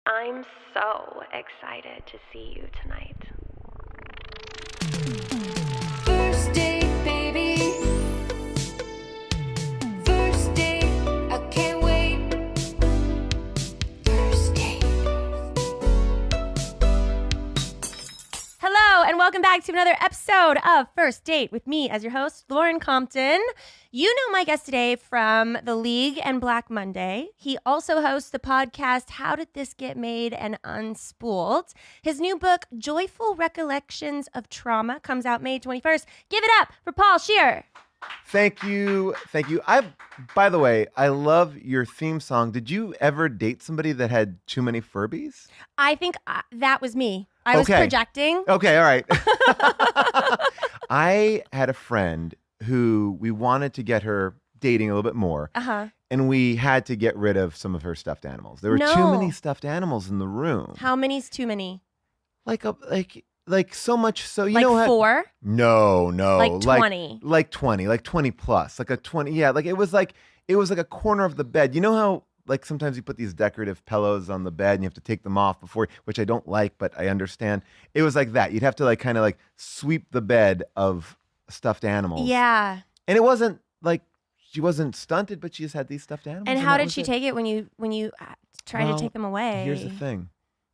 I'm so excited to see you tonight. First date, baby. First date, I can't wait. First date. Hello, and welcome back to another episode of First Date with me as your host, Lauren Compton. You know my guest today from The League and Black Monday. He also hosts the podcast, How Did This Get Made and Unspooled. His new book, Joyful Recollections of Trauma, comes out May 21st. Give it up for Paul Scheer. Thank you. By the way, I love your theme song. Did you ever date somebody that had too many Furbies? I think that was me. I was projecting. Okay, all right. I had a friend who we wanted to get her dating a little bit more. And we had to get rid of some of her stuffed animals. There were too many stuffed animals in the room. How many's too many? Like so much so you like know how, 4? No. Like 20. Like 20 plus. Like a 20. Yeah, like it was like a corner of the bed. You know how like sometimes you put these decorative pillows on the bed and you have to take them off before, which I don't like, but I understand. It was like that. You'd have to like kind of like sweep the bed of stuffed animals. Yeah. And it wasn't like she wasn't stunted, but she just had these stuffed animals. And how did she take it when you tried to take them away? Here's the thing.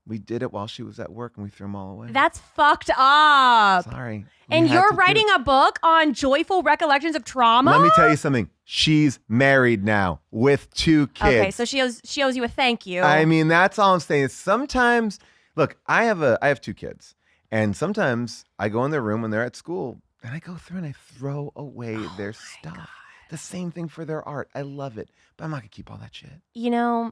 We did it while she was at work and we threw them all away. That's fucked up. Sorry. And you're writing a book on joyful recollections of trauma? Let me tell you something. She's married now with 2 kids. Okay, so she owes you a thank you. I mean, that's all I'm saying. Sometimes, look, I have 2 kids. And sometimes I go in their room when they're at school and I go through and I throw away their stuff. God. The same thing for their art. I love it. But I'm not going to keep all that shit. You know,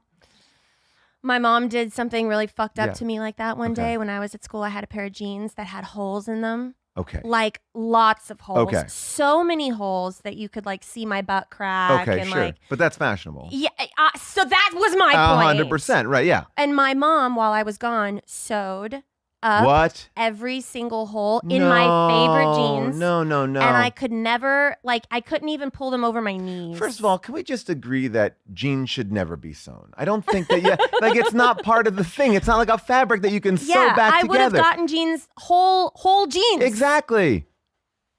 my mom did something really fucked up to me like that one day when I was at school. I had a pair of jeans that had holes in them. Okay. Like lots of holes. Okay. So many holes that you could like see my butt crack. Okay, and sure. like, but that's fashionable. Yeah. So that was my point. 100%. Right. Yeah. And my mom, while I was gone, sewed up every single hole in my favorite jeans. No. And I could never, I couldn't even pull them over my knees. First of all, can we just agree that jeans should never be sewn? I don't think that, it's not part of the thing. It's not like a fabric that you can sew back together. I would have gotten jeans, whole jeans. Exactly.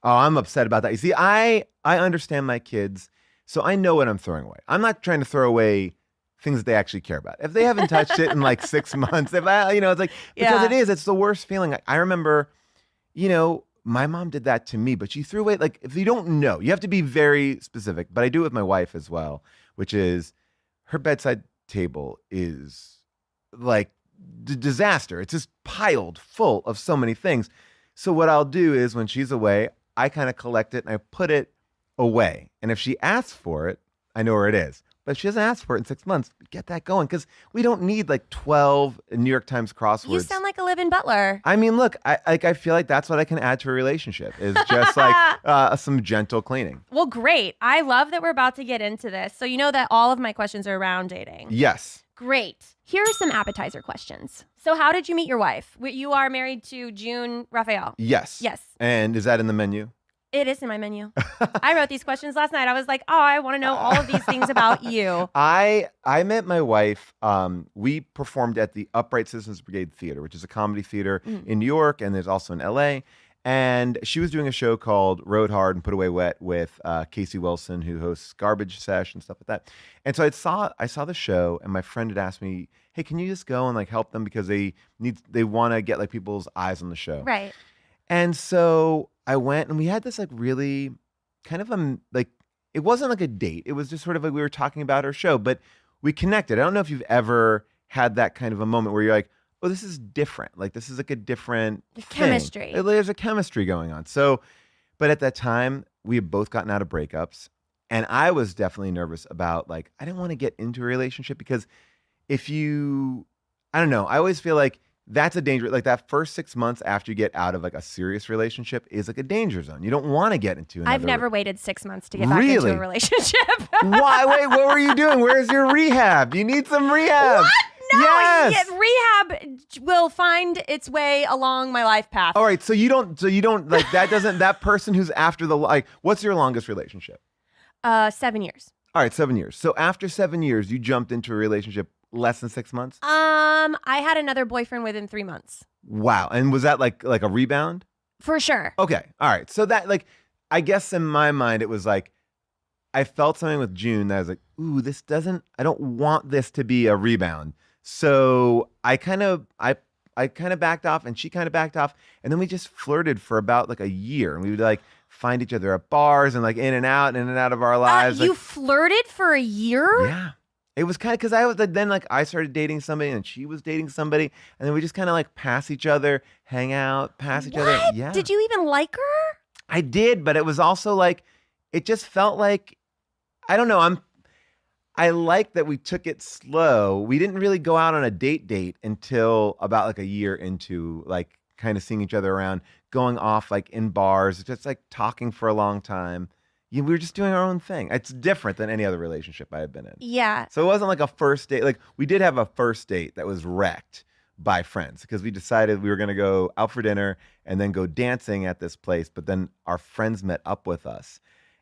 Oh, I'm upset about that. You see, I understand my kids, so I know what I'm throwing away. I'm not trying to throw away things that they actually care about. If they haven't touched it in like 6 months, it's like, because it's the worst feeling. I remember, my mom did that to me, but she threw away, like, if you don't know, you have to be very specific, but I do it with my wife as well, which is her bedside table is like disaster. It's just piled full of so many things. So what I'll do is when she's away, I kind of collect it and I put it away. And if she asks for it, I know where it is. But if she doesn't ask for it in 6 months, get that going, because we don't need like 12 New York Times crosswords. You sound like a live-in butler. I mean, look, I feel like that's what I can add to a relationship is just like some gentle cleaning. Well, great. I love that we're about to get into this. So you know that all of my questions are around dating. Yes. Great. Here are some appetizer questions. So how did you meet your wife? You are married to June Raphael. Yes. Yes. And is that in the menu? It is in my menu. I wrote these questions last night. I was like, I want to know all of these things about you. I met my wife. We performed at the Upright Citizens Brigade Theater, which is a comedy theater in New York, and there's also in LA. And she was doing a show called Rode Hard and Put Away Wet with Casey Wilson, who hosts Garbage Sesh and stuff like that. And so I saw the show, and my friend had asked me, "Hey, can you just go and like help them because they want to get like people's eyes on the show?" Right. And so I went, and we had this like really kind of it wasn't like a date. It was just sort of like we were talking about her show, but we connected. I don't know if you've ever had that kind of a moment where you're like, oh, this is different. Like this is like a different chemistry. There's a chemistry going on. So, but at that time we had both gotten out of breakups, and I was definitely nervous about like, I didn't want to get into a relationship because I don't know, I always feel like that's a danger. Like that first 6 months after you get out of like a serious relationship is like a danger zone. You don't want to get into another. I've never waited 6 months to get back into a relationship. Why? Wait, what were you doing? Where's your rehab? You need some rehab. What? No, yes. Rehab will find its way along my life path. All right, so you don't like that doesn't that person who's after the like what's your longest relationship? 7 years. All right, 7 years. So after 7 years, you jumped into a relationship less than 6 months? I had another boyfriend within 3 months. Wow. And was that like a rebound? For sure. Okay. All right. So that like, I guess in my mind, it was like, I felt something with June that I was like, ooh, I don't want this to be a rebound. So I kind of backed off and she kind of backed off. And then we just flirted for about like a year. And we would like find each other at bars and like in and out of our lives. You like, flirted for a year? yeah. It was kind of because I was then like I started dating somebody and she was dating somebody. And then we just kind of like pass each other, hang out, pass each other. Yeah. Did you even like her? I did, but it was also like, it just felt like, I don't know. I like that we took it slow. We didn't really go out on a date until about like a year into like kind of seeing each other around, going off like in bars, just like talking for a long time. We were just doing our own thing. It's different than any other relationship I had been in. Yeah. So it wasn't like a first date. Like we did have a first date that was wrecked by friends because we decided we were going to go out for dinner and then go dancing at this place. But then our friends met up with us.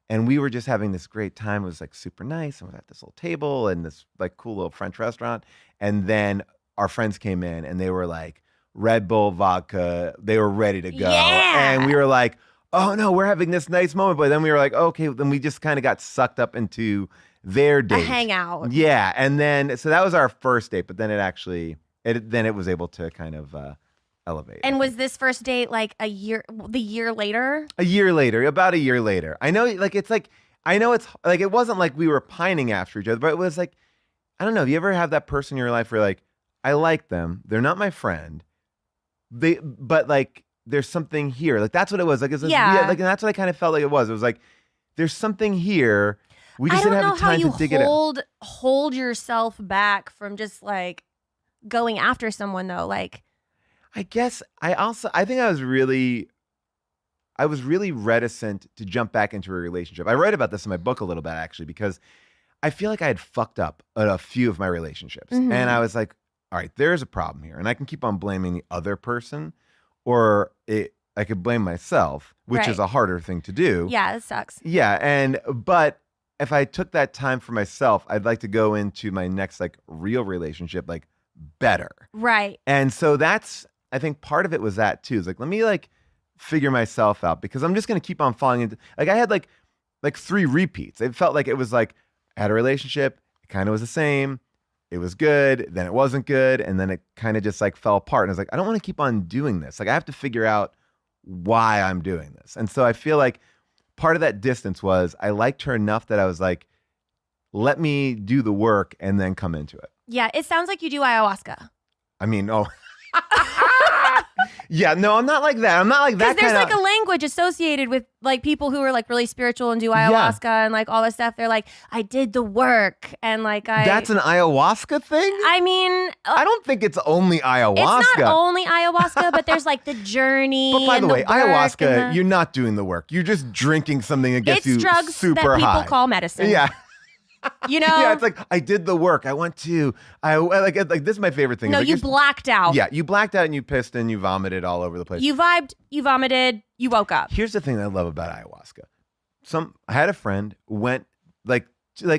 And we were just having this great time. It was like super nice. And we're at this little table in this like cool little French restaurant. And then our friends came in and they were like Red Bull vodka. They were ready to go. Yeah. And we were like, oh no, we're having this nice moment. But then we were like, okay, then we just kind of got sucked up into their date. A hangout. Yeah. And then, so that was our first date. But then it was able to kind of elevate. And was this first date like the year later? A year later, about a year later. I know, like, it's like, I know it's like, it wasn't like we were pining after each other, but it was like, I don't know. You ever have that person in your life where like, I like them. They're not my friend. But like, there's something here. Like, that's what it was. Like, it's yeah. Like, and that's what I kind of felt like it was. It was like, there's something here. We just I don't didn't know have the time how you to dig it out. hold yourself back from just like going after someone though. Like, I guess I think I was really reticent to jump back into a relationship. I write about this in my book a little bit actually, because I feel like I had fucked up a few of my relationships. Mhm. And I was like, all right, there's a problem here. And I can keep on blaming the other person, or I could blame myself, which is Right. a harder thing to do. yeah, it sucks. Yeah. But if I took that time for myself, I'd like to go into my next like real relationship like better. Right. And so I think part of it was that too. It's like, let me like figure myself out, because I'm just going to keep on falling into, like, I had like 3 repeats. It felt like it was like, I had a relationship. It kind of was the same. It was good. Then it wasn't good. And then it kind of just like fell apart. And I was like, I don't want to keep on doing this. Like, I have to figure out why I'm doing this. And so I feel like part of that distance was I liked her enough that I was like, let me do the work and then come into it. Yeah, it sounds like you do ayahuasca. I mean, oh. Yeah, no, I'm not like that. I'm not like that. Because there's like a language associated with like people who are like really spiritual and do ayahuasca and like all this stuff. They're like, I did the work and like That's an ayahuasca thing? I mean, I don't think it's only ayahuasca. it's not only ayahuasca, but there's like the journey. But by the and way, work and ayahuasca, the- you're not doing the work. You're just drinking something that gets it's you drugs super that people high. call medicine. Yeah. You know? Yeah, it's like, I did the work. I went to, I like this is my favorite thing. No, It's like you you're- blacked out. Yeah, you blacked out and you pissed and you vomited all over the place. You vibed, you vomited, you woke up. Here's the thing that I love about ayahuasca. I had a friend went like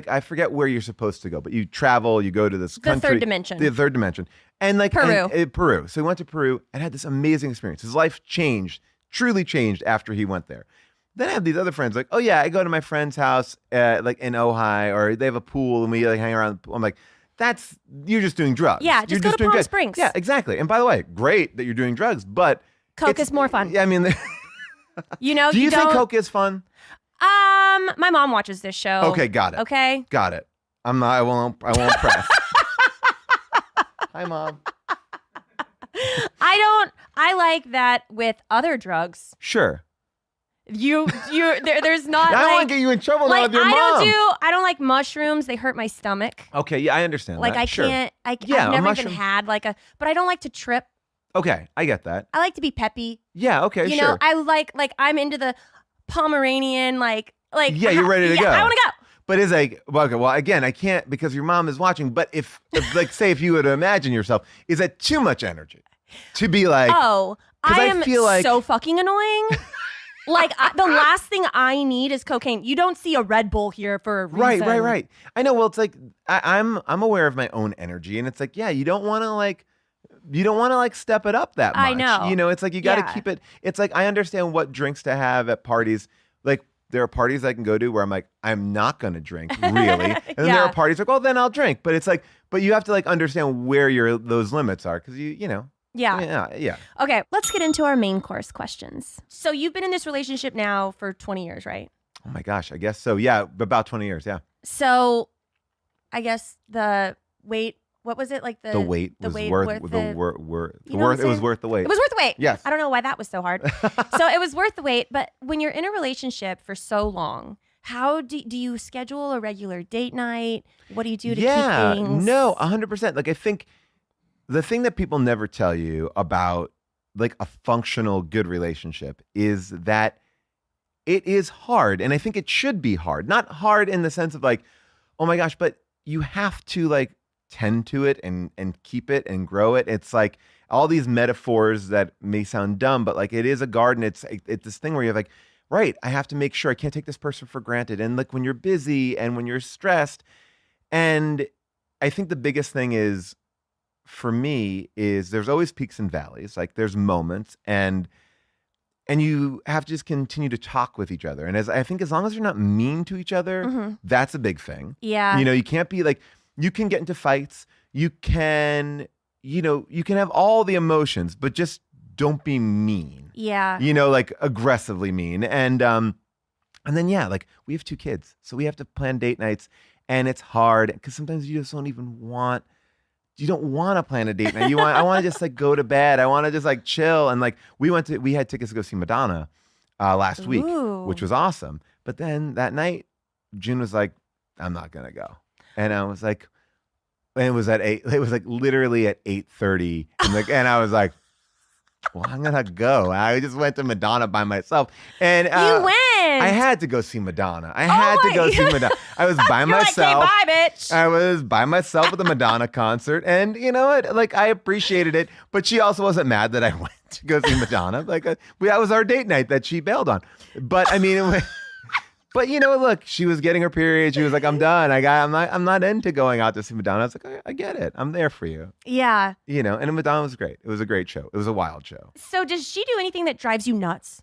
I forget where you're supposed to go, but you travel, you go to this The country, third dimension. the third dimension, and like Peru. Peru. So he went to Peru and had this amazing experience. His life changed, truly changed after he went there. Then I have these other friends like, oh yeah, I go to my friend's house like in Ojai, or they have a pool and we like hang around the pool. I'm like, you're just doing drugs. Yeah, You're just go to doing Palm drugs. Springs. Yeah, exactly. And by the way, great that you're doing drugs, but Coke is more fun. Yeah, I mean, You know, do you think don't- Coke is fun? My mom watches this show. Okay, got it. Okay. Got it. I'm not. I won't press. Hi, Mom. I like that with other drugs. Sure. There's not I don't like, want to get you in trouble now like with your mom. I don't like mushrooms. They hurt my stomach. Okay, yeah, I understand Like that. I Sure. can't, Yeah, I've a never mushroom- even had like but I don't like to trip. Okay, I get that. I like to be peppy. Yeah, okay, You sure. know, I like I'm into the Pomeranian, like Yeah, you're ready to yeah, go. I want to go. But it's like, okay, well, again, I can't because your mom is watching. But if like, say, if you were to imagine yourself, is that too much energy to be like? Oh, 'cause I I am feel like- so fucking annoying. Like the last thing I need is cocaine. You don't see a Red Bull here for a reason. Right. I know. Well, it's like I'm aware of my own energy, and it's like, yeah, you don't want to like step it up that much. I know. You know, it's like you got to Yeah. keep it. It's like I understand what drinks to have at parties. Like there are parties I can go to where I'm like, I'm not going to drink really, and then there are parties like, oh, then I'll drink. But it's like, but you have to like understand where those limits are because you know. Yeah. Okay, let's get into our main course questions. So you've been in this relationship now for 20 years, right? Oh my gosh, I guess so. Yeah, about 20 years. Yeah. So I guess the weight, what was it? Like The weight was worth You know what I'm it was saying? worth the wait. It was worth the wait. Yes. I don't know why that was so hard. So it was worth the wait. But when you're in a relationship for so long, how do you schedule a regular date night? What do you do to keep things? No, 100%. Like I think the thing that people never tell you about like a functional good relationship is that it is hard, and I think it should be hard. Not hard in the sense of like, oh my gosh, but you have to like tend to it and keep it and grow it. It's like all these metaphors that may sound dumb, but like it is a garden. It's this thing where you're like, right, I have to make sure I can't take this person for granted. And like when you're busy and when you're stressed, and I think the biggest thing is for me is there's always peaks and valleys. Like there's moments and you have to just continue to talk with each other. And I think as long as you're not mean to each other, that's a big thing. Yeah. You know, you can't be like, you can get into fights. You can have all the emotions, but just don't be mean. Yeah. You know, like aggressively mean. And then, yeah, like we have 2 kids. So we have to plan date nights and it's hard because sometimes you just don't want to plan a date night. I want to just like go to bed. I want to just like chill. And like we had tickets to go see Madonna last week, which was awesome. But then that night, June was like, I'm not going to go. And I was like, and it was like literally at 8:30. And I was like, well, I'm going to go. I just went to Madonna by myself. And you went. I had to go see Madonna. I was by myself. Like, hey, bye, bitch. I was by myself at the Madonna concert. And you know what? Like, I appreciated it. But she also wasn't mad that I went to go see Madonna. Like, that was our date night that she bailed on. But I mean, but you know, look, she was getting her period. She was like, I'm done. I'm not into going out to see Madonna. I was like, I get it. I'm there for you. Yeah. You know, and Madonna was great. It was a great show. It was a wild show. So does she do anything that drives you nuts?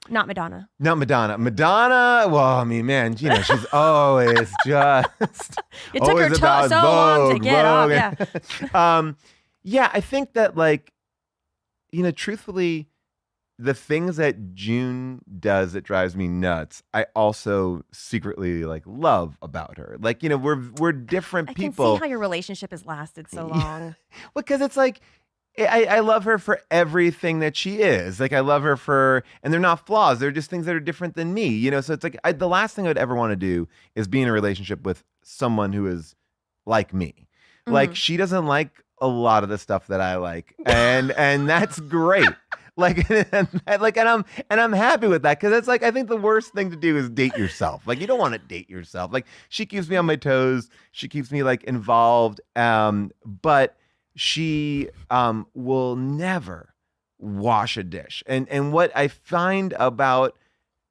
Not Madonna. Not Madonna. Madonna, well, I mean, man, you know, she's always just. It took her about so long to Vogue, get off. Vogue. Yeah, I think that, like, you know, truthfully, the things that June does that drives me nuts, I also secretly like love about her. Like, you know, we're different people. I can see how your relationship has lasted so long. Because it's like, I love her for everything that she is. Like, I love her and they're not flaws. They're just things that are different than me, you know? So it's like, the last thing I'd ever want to do is be in a relationship with someone who is like me. Like, she doesn't like a lot of the stuff that I like. And that's great. Like, and I'm happy with that. Cause it's like, I think the worst thing to do is date yourself. Like, you don't want to date yourself. Like, she keeps me on my toes. She keeps me like involved. But she will never wash a dish. And what I find about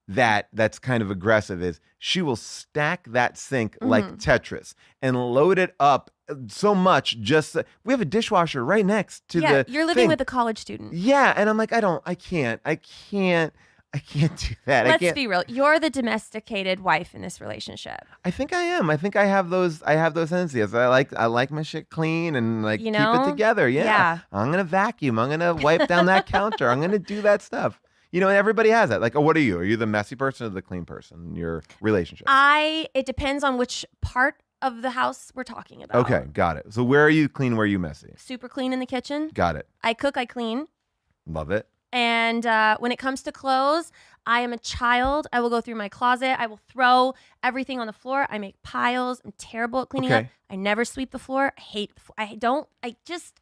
that's kind of aggressive is she will stack that sink like Tetris and load it up so much. We have a dishwasher right next to the you're living thing. with a college student. Yeah, and I'm like, I can't do that. Let's be real. You're the domesticated wife in this relationship. I think I am. I think I have those tendencies. I like my shit clean and like keep it together. Yeah. I'm gonna vacuum. I'm gonna wipe down that counter. I'm gonna do that stuff. You know, and everybody has that. Like, what are you? Are you the messy person or the clean person in your relationship? It depends on which part of the house we're talking about. Okay, got it. So where are you clean? Where are you messy? Super clean in the kitchen. Got it. I cook, I clean. Love it. And when it comes to clothes, I am a child. I will go through my closet. I will throw everything on the floor. I make piles. I'm terrible at cleaning up. I never sweep the floor. I hate the floor.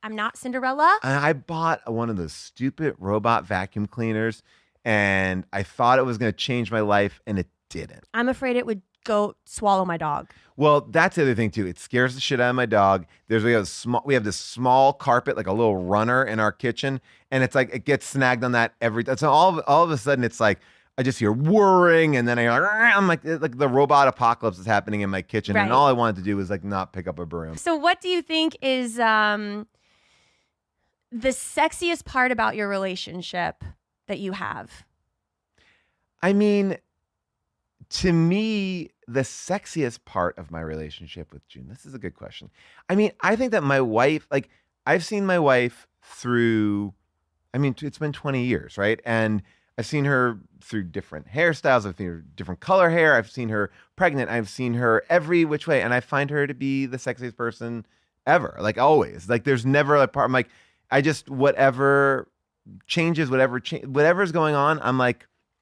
I'm not Cinderella. I bought one of those stupid robot vacuum cleaners and I thought it was going to change my life and it didn't. I'm afraid it would go swallow my dog. Well, that's the other thing too. It scares the shit out of my dog. We have this small carpet, like a little runner in our kitchen, and it's like it gets snagged on that every time. So all of a sudden, it's like I just hear whirring, and then I'm like the robot apocalypse is happening in my kitchen, Right. and all I wanted to do was like not pick up a broom. So what do you think is the sexiest part about your relationship that you have? I mean, to me, the sexiest part of my relationship with June, this is a good question. I mean, I think that my wife, like, I've seen my wife through, I mean, it's been 20 years, right? And I've seen her through different hairstyles. I've seen her different color hair. I've seen her pregnant. I've seen her every which way. And I find her to be the sexiest person ever, like always. Like, there's never a part, I'm like, I just, whatever changes, whatever's going on,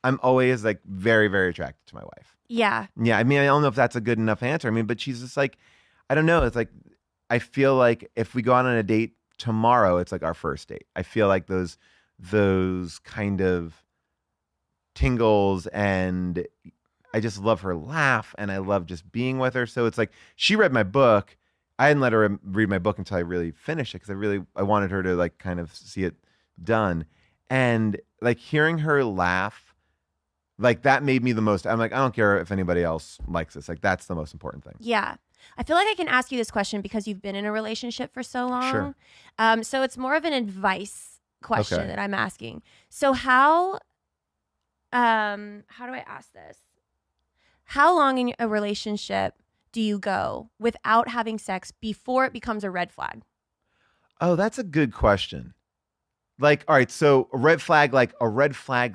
I'm always like very, very attracted to my wife. Yeah. Yeah. I mean, I don't know if that's a good enough answer. I mean, but she's just like, I don't know. It's like, I feel like if we go out on a date tomorrow, it's like our first date. I feel like those kind of tingles, and I just love her laugh, and I love just being with her. So it's like, she read my book. I hadn't let her read my book until I really finished it, because I wanted her to like kind of see it done. And like hearing her laugh, like that made me the most. I'm like, I don't care if anybody else likes this. Like, that's the most important thing. Yeah. I feel like I can ask you this question because you've been in a relationship for so long. Sure. So it's more of an advice question Okay. that I'm asking. So how do I ask this? How long in a relationship do you go without having sex before it becomes a red flag? Oh, that's a good question. Like, all right, so a red flag,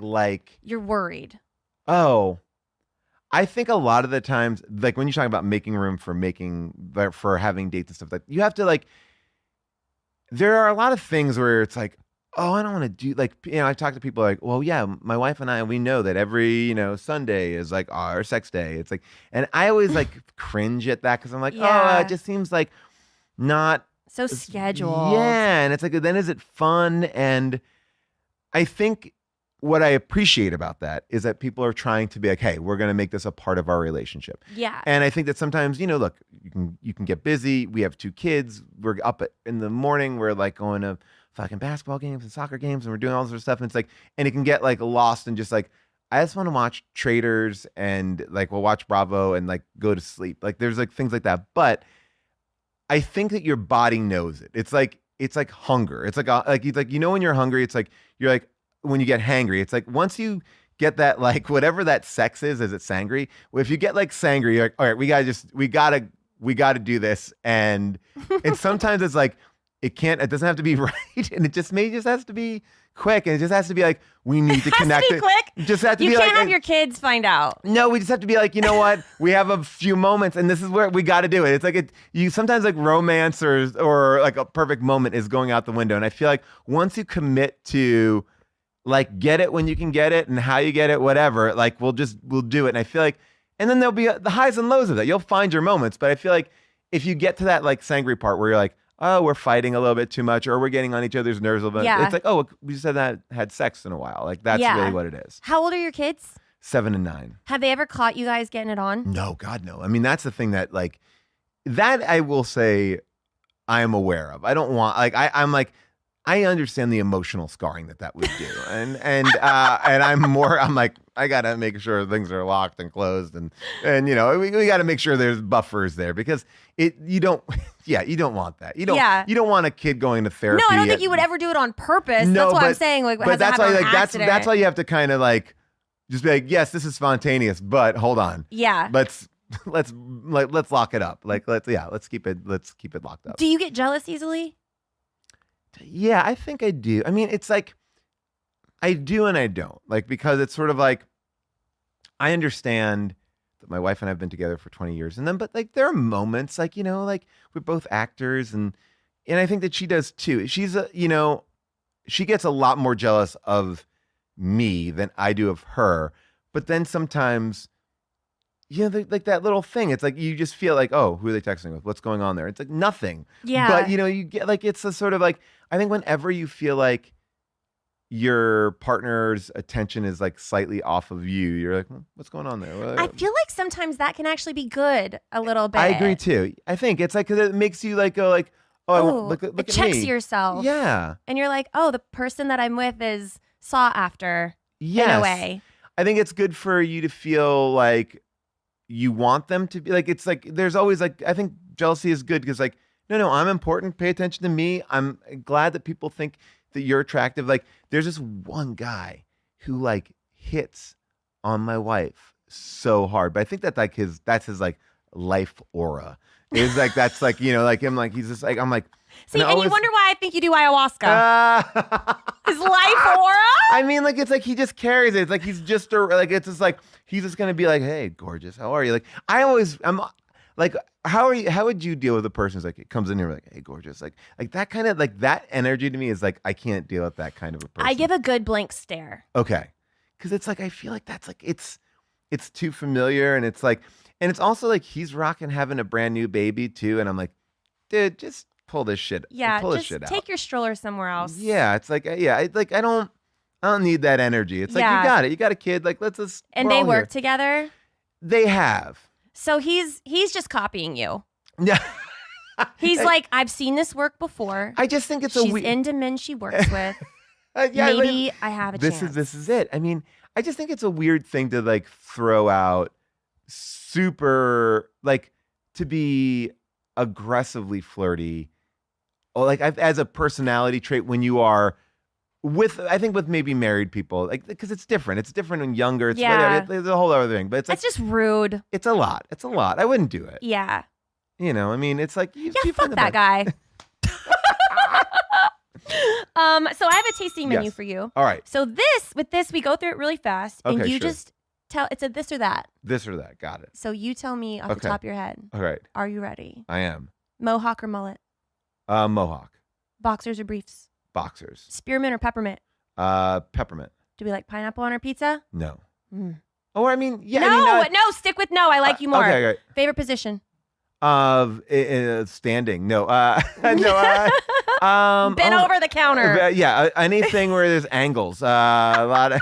like You're worried. oh, I think a lot of the times, like when you're talking about making room for having dates and stuff, like you have to like, there are a lot of things where it's like, oh, I don't want to do, like, I talk to people like, well, yeah, my wife and I, we know that every, Sunday is like our sex day. It's like, and I always like cringe at that, because I'm like, Yeah. oh, it just seems like not So scheduled. Yeah, and it's like, then is it fun? And I think what I appreciate about that is that people are trying to be like, hey, we're going to make this a part of our relationship. Yeah. And I think that sometimes, look, you can get busy. We have 2 kids. We're up in the morning. We're like going to fucking basketball games and soccer games, and we're doing all this sort of stuff. And it's like, and it can get like lost in just like, I just want to watch Traders, and like we'll watch Bravo and like go to sleep. Like there's like things like that. But I think that your body knows it. It's like hunger. It's like when you're hungry, it's like you're like when you get hangry. It's like once you get that, like whatever that sex is it sangry? Well, if you get like sangry, you're like, all right, we gotta do this. And sometimes it's like it doesn't have to be right, and it just has to be quick, and it just has to be like, we need to connect. It has to be quick. It just have to You be can't like have your kids find out. No, we just have to be like, you know what? We have a few moments, and this is where we got to do it. It's like you sometimes like romance or like a perfect moment is going out the window. And I feel like once you commit to like get it when you can get it and how you get it, whatever, like we'll do it. And I feel like, and then there'll be the highs and lows of that. You'll find your moments, but I feel like if you get to that like sangry part where you're like, oh, we're fighting a little bit too much, or we're getting on each other's nerves a little bit. Yeah. It's like, oh, we just had sex in a while. Like that's Yeah. really what it is. How old are your kids? 7 and 9. Have they ever caught you guys getting it on? No, God, no. I mean, that's the thing that like, that I will say I am aware of. I don't want, like, I'm like, I understand the emotional scarring that would do. And I'm like, I got to make sure things are locked and closed. And we got to make sure there's buffers there, because you don't want that. You don't want a kid going to therapy. No, I don't think you would ever do it on purpose. No, that's why I'm saying, like, but that's why, like, that's why you have to kind of like, just be like, yes, this is spontaneous, but hold on. Yeah. Let's lock it up. Like, let's keep it locked up. Do you get jealous easily? Yeah, I think I do. I mean, it's like I do and I don't. Like, because it's sort of like, I understand that my wife and I have been together for 20 years, but like there are moments like, like we're both actors, and I think that she does too. She's she gets a lot more jealous of me than I do of her. But then sometimes, like that little thing, it's like you just feel like, oh, who are they texting with? What's going on there? It's like nothing. Yeah. But you get like, it's a sort of like, I think whenever you feel like your partner's attention is like slightly off of you, you're like, what's going on there? I feel like sometimes that can actually be good a little bit. I agree too. I think it's like, because it makes you like go like, oh, look it at checks me. yourself. Yeah. And you're like, oh, the person that I'm with is sought after Yes. in a way. I think it's good for you to feel like you want them to be like, it's like, there's always like, I think jealousy is good because like, no, I'm important. Pay attention to me. I'm glad that people think that you're attractive. Like there's this one guy who like hits on my wife so hard, but I think that's his like life aura. It's like, that's like, like him, like, he's just like, I'm like, see, and you wonder why I think you do ayahuasca. His life aura? I mean, like, it's like he just carries it. It's like he's just like, it's just like he's just gonna be like, hey, gorgeous, how are you? Like, I'm like, how are you? How would you deal with a person who's like, it comes in here like, hey, gorgeous, like that kind of like that energy to me is like, I can't deal with that kind of a person. I give a good blank stare. Okay, because it's like I feel like that's like it's too familiar, and it's like, and it's also like he's rocking having a brand new baby too, and I'm like, dude, just pull this shit. Yeah, pull this just shit out. take your stroller somewhere else. Yeah, it's like, I don't need that energy. It's like, Yeah. you got it. You got a kid. Like, let's just. And we're they all work here. together. They have. So he's just copying you. Yeah. He's like, I've seen this work before. I just think it's She's a weird. into men she works with. Yeah, Maybe I have a this chance. is it. I mean, I just think it's a weird thing to like throw out super, like, to be aggressively flirty, or like as a personality trait when you are I think with maybe married people, like, because it's different. It's different when younger. It's Yeah. whatever. It's a whole other thing. But it's like, It's just rude. it's a lot. It's a lot. I wouldn't do it. Yeah. I mean, it's like, Yeah, fuck that guy. So I have a tasting menu Yes. for you. All right. So with this, we go through it really fast, and Okay, you sure. just tell. It's a this or that. This or that. Got it. So you tell me off the Okay. top of your head. All right. Are you ready? I am. Mohawk or mullet? Mohawk. Boxers or briefs? Boxers. Spearmint or peppermint? Peppermint. Do we like pineapple on our pizza? No. Mm. Oh, I mean, yeah. no, I mean, not, no. Stick with no. I like you more. Okay. Favorite position? Standing. No. No. Bent over the counter. Yeah. Anything where there's angles. A lot of.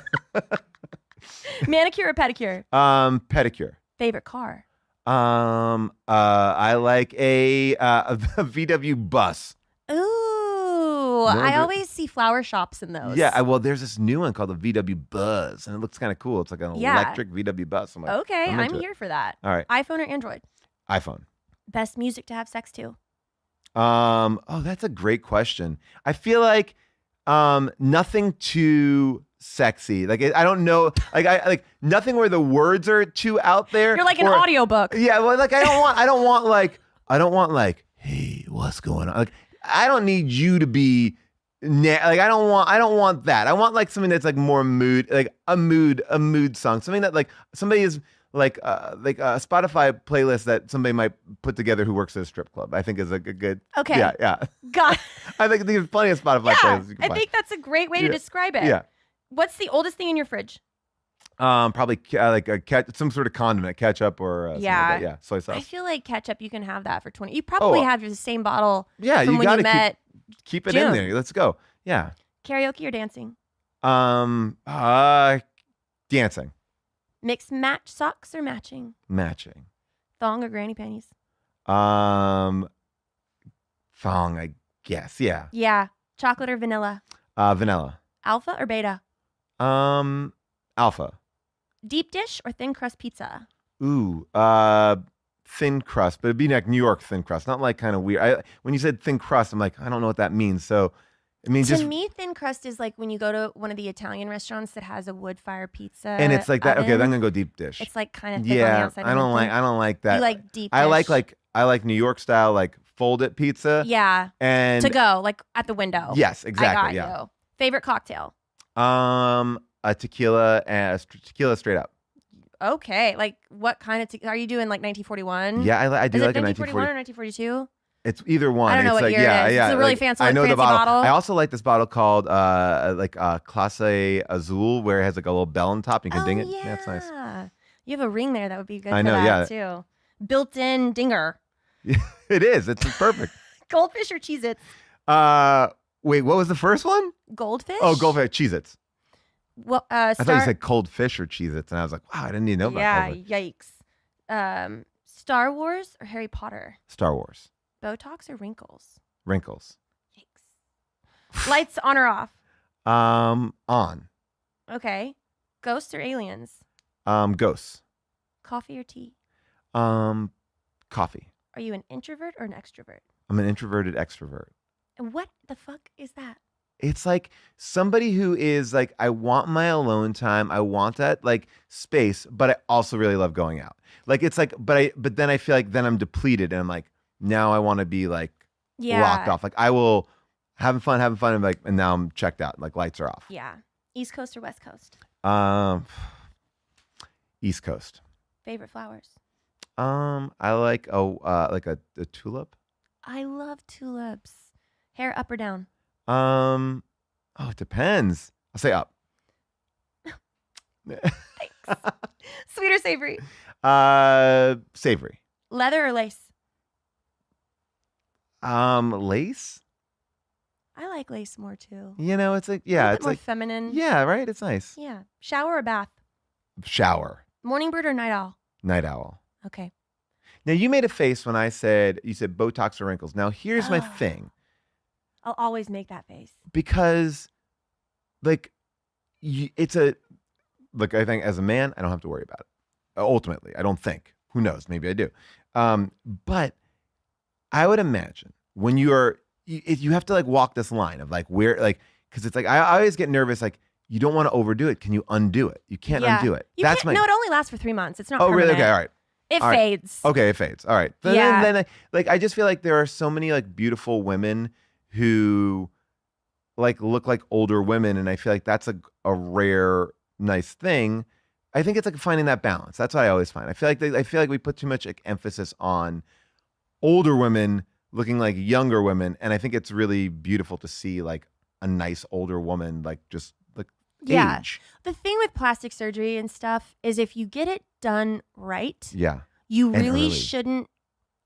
Manicure or pedicure? Pedicure. Favorite car? I like a VW bus. Ooh, I always see flower shops in those. Yeah, well, there's this new one called the VW Buzz, and it looks kind of cool. It's like an Yeah. electric VW bus. I'm like, Okay, I'm into it. here for that. All right, iPhone or Android? iPhone. Best music to have sex to? Oh, that's a great question. I feel like nothing too sexy. Like, I don't know. Like, I like nothing where the words are too out there. You're like an audiobook. Yeah, well, like I don't want like, hey, what's going on? Like, I don't need you to be like, I don't want that. I want like something that's like more mood, like a mood song. Something that like somebody is like a Spotify playlist that somebody might put together who works at a strip club. I think is like a good. Okay. Yeah. God. I think there's plenty of Spotify Yeah, playlists you can I find. think that's a great way to describe it. Yeah. What's the oldest thing in your fridge? Probably like some sort of condiment, ketchup or something like that. Yeah, soy sauce. I feel like ketchup, you can have that for 20. You probably have the same bottle Yeah, from you when got you to met. keep it June. in there. Let's go. Yeah. Karaoke or dancing? Dancing, Mix match socks or matching? matching. Thong or granny panties? Thong, I guess. Yeah. Yeah. Chocolate or vanilla? Vanilla. Alpha or beta? Alpha. Deep dish or thin crust pizza? Ooh, thin crust, but it'd be like New York thin crust, not like kind of weird. When you said thin crust, I'm like, I don't know what that means. So, I mean, To me, thin crust is like when you go to one of the Italian restaurants that has a wood fire pizza. and it's like that. Okay, then I'm oven. gonna go deep dish. It's like kind of thick on the Yeah, outside. I and don't then like that. You like deep I dish. like New York style, like fold it pizza. Yeah. And To go, like at the window. Yes, exactly. I got you. Favorite cocktail? A tequila and tequila straight up. Okay. Like what kind of are you doing like 1941? Yeah, I do Is it like a 1941 1940. or 1942? It's either one. I don't know it's what like, year yeah, it is. yeah. It's a really like, fancy, I know the fancy bottle. bottle. I also like this bottle called Clase Azul, where it has like a little bell on top. And you can ding it. Yeah. That's nice. You have a ring there that would be good I for know, that too. Built-in dinger. It is. It's perfect. Goldfish or Cheez-Its? Wait, what was the first one? Goldfish? Oh, goldfish, Cheez-Its. Well, I thought you said cold fish or Cheez-Its, and I was like, wow, I didn't even know about yeah, cold fish. yikes. Star Wars or Harry Potter? Star Wars. Botox or wrinkles? Wrinkles. Yikes. Lights on or off? On. Okay. Ghosts or aliens? Ghosts. Coffee or tea? Coffee. Are you an introvert or an extrovert? I'm an introverted extrovert. And what the fuck is that? It's like somebody who is like, I want my alone time. I want that like space, but I also really love going out. Like it's like, but then I feel like then I'm depleted and I'm like, now I want to be like locked off. Like I will having fun, and like, and now I'm checked out. Like lights are off. Yeah. East Coast or West Coast? East Coast. Favorite flowers? I like a tulip. I love tulips. Hair up or down? Oh, it depends. I'll say up. Thanks. Sweet or savory? Savory. Leather or lace? Lace. I like lace more too. You know, it's like A little bit it's more like feminine. yeah, right. It's nice. Yeah. Shower or bath? Shower. Morning bird or night owl? Night owl. Okay. Now you made a face when you said Botox or wrinkles. Now here's my thing. I'll always make that face. Because like it's a look, I think as a man, I don't have to worry about it. Ultimately, I don't think. Who knows? Maybe I do. But I would imagine when you have to like walk this line of like where like because it's like I always get nervous like you don't want to overdo it. Can you undo it? You can't undo it. No, it only lasts for 3 months. It's not Oh, permanent. really? Okay, all right. It All right. fades. Okay, it fades. All right. Then I just feel like there are so many like beautiful women who like look like older women, and I feel like that's a rare, nice thing. I think it's like finding that balance. That's what I always find. I feel like we put too much like, emphasis on older women looking like younger women, and I think it's really beautiful to see like a nice older woman like just like age. The thing with plastic surgery and stuff is if you get it done right, Yeah. you And really early. shouldn't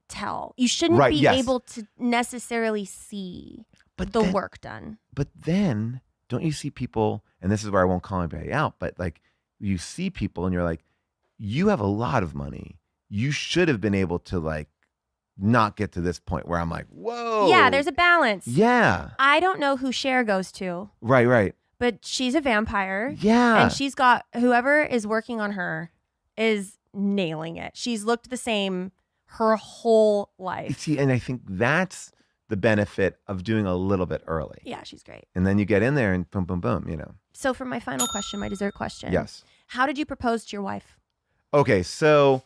tell. You shouldn't Right, be yes. able to necessarily see the work done. But then don't you see people, and this is where I won't call anybody out, but like you see people and you're like, you have a lot of money. You should have been able to like not get to this point where I'm like, whoa. Yeah, there's a balance. Yeah. I don't know who Cher goes to, Right. but she's a vampire. Yeah. And she's got whoever is working on her is nailing it. She's looked the same her whole life. See, and I think that's the benefit of doing a little bit early. Yeah, she's great. And then you get in there and boom, boom, boom, you know. So for my final question, my dessert question. Yes. How did you propose to your wife? Okay, so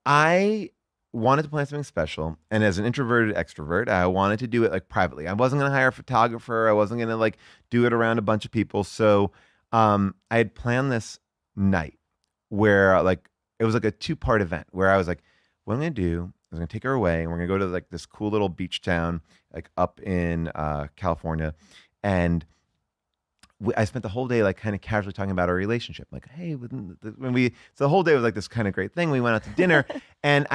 I wanted to plan something special, and as an introverted extrovert, I wanted to do it like privately. I wasn't going to hire a photographer. I wasn't going to like do it around a bunch of people. So I had planned this night where like it was like a 2-part event where I was like, what I'm going to do is I'm going to take her away, and we're going to go to like this cool little beach town like up in California, and I spent the whole day like kind of casually talking about our relationship. Like, hey, so the whole day was like this kind of great thing. We went out to dinner, and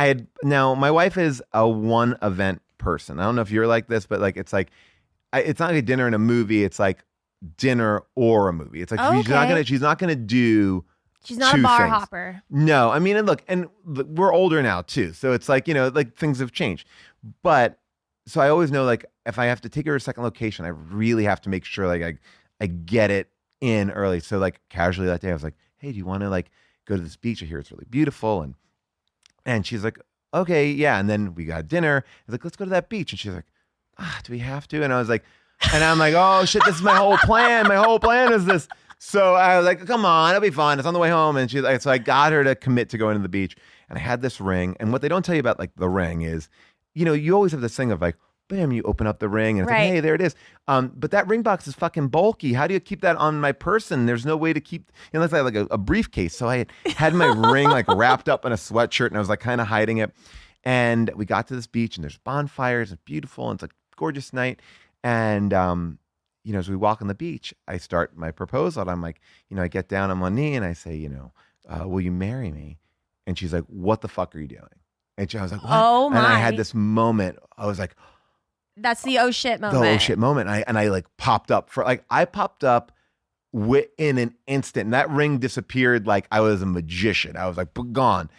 now my wife is a one event person. I don't know if you're like this, but like it's like it's not like a dinner and a movie. It's like dinner or a movie. It's like she's not gonna do. She's not a two bar things. hopper. No, I mean, and look, we're older now too, so it's like like things have changed. But so I always know like if I have to take her to a second location, I really have to make sure like I get it in early. So like casually that day, I was like, hey, do you want to like go to this beach? I hear it's really beautiful. And she's like, okay, yeah. And then we got dinner. I was like, let's go to that beach. And she's like, do we have to? And I was like, and I'm like, oh shit, this is my whole plan. My whole plan is this. So I was like, come on, it'll be fun. It's on the way home. And she's like, so I got her to commit to going to the beach. And I had this ring. And what they don't tell you about like the ring is, you always have this thing of like, bam, you open up the ring and it's like, hey, there it is. But that ring box is fucking bulky. How do you keep that on my person? There's no way to keep, unless I had like a briefcase. So I had my ring like wrapped up in a sweatshirt, and I was like kind of hiding it. And we got to this beach, and there's bonfires. It's beautiful. And it's a gorgeous night. And, as we walk on the beach, I start my proposal. And I'm like, I get down on one knee and I say, will you marry me? And she's like, what the fuck are you doing? And I was like, what? Oh my. And I had this moment. I was like, That's the oh shit the moment. oh shit moment. I like popped up I popped up in an instant. And that ring disappeared like I was a magician. I was like gone.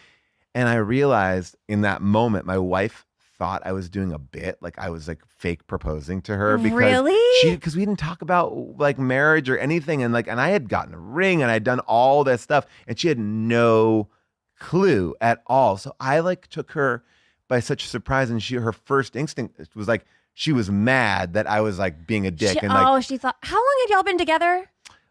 And I realized in that moment, my wife thought I was doing a bit, like I was like fake proposing to her because because we didn't talk about like marriage or anything. And I had gotten a ring and I'd done all that stuff and she had no clue at all. So I like took her by such surprise, and her first instinct was like, she was mad that I was like being a dick. She thought, how long had y'all been together?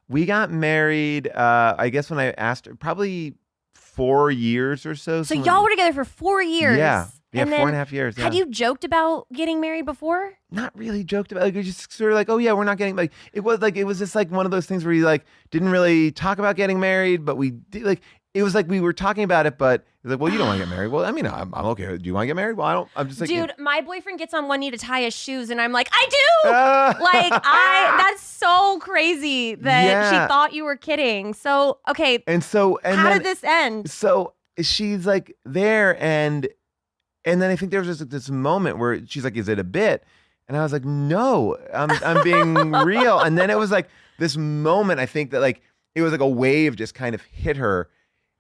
We got married, I guess when I asked her, probably 4 years or so. So y'all were together for 4 years. Yeah. Yeah, and 4.5 years. Yeah. Had you joked about getting married before? Not really joked about. Like, it was just sort of like, oh yeah, we're not getting like. It was just like one of those things where you like didn't really talk about getting married, but we did like. It was like we were talking about it, but it's like, well, you don't want to get married. Well, I mean, I'm okay. Do you want to get married? Well, I don't. I'm just like, dude, my boyfriend gets on one knee to tie his shoes, and I'm like, I do. That's so crazy that she thought you were kidding. So okay, and how did this end? So she's like there, and then I think there was just this moment where she's like, "Is it a bit?" And I was like, "No, I'm being real." And then it was like this moment. I think that like it was like a wave just kind of hit her.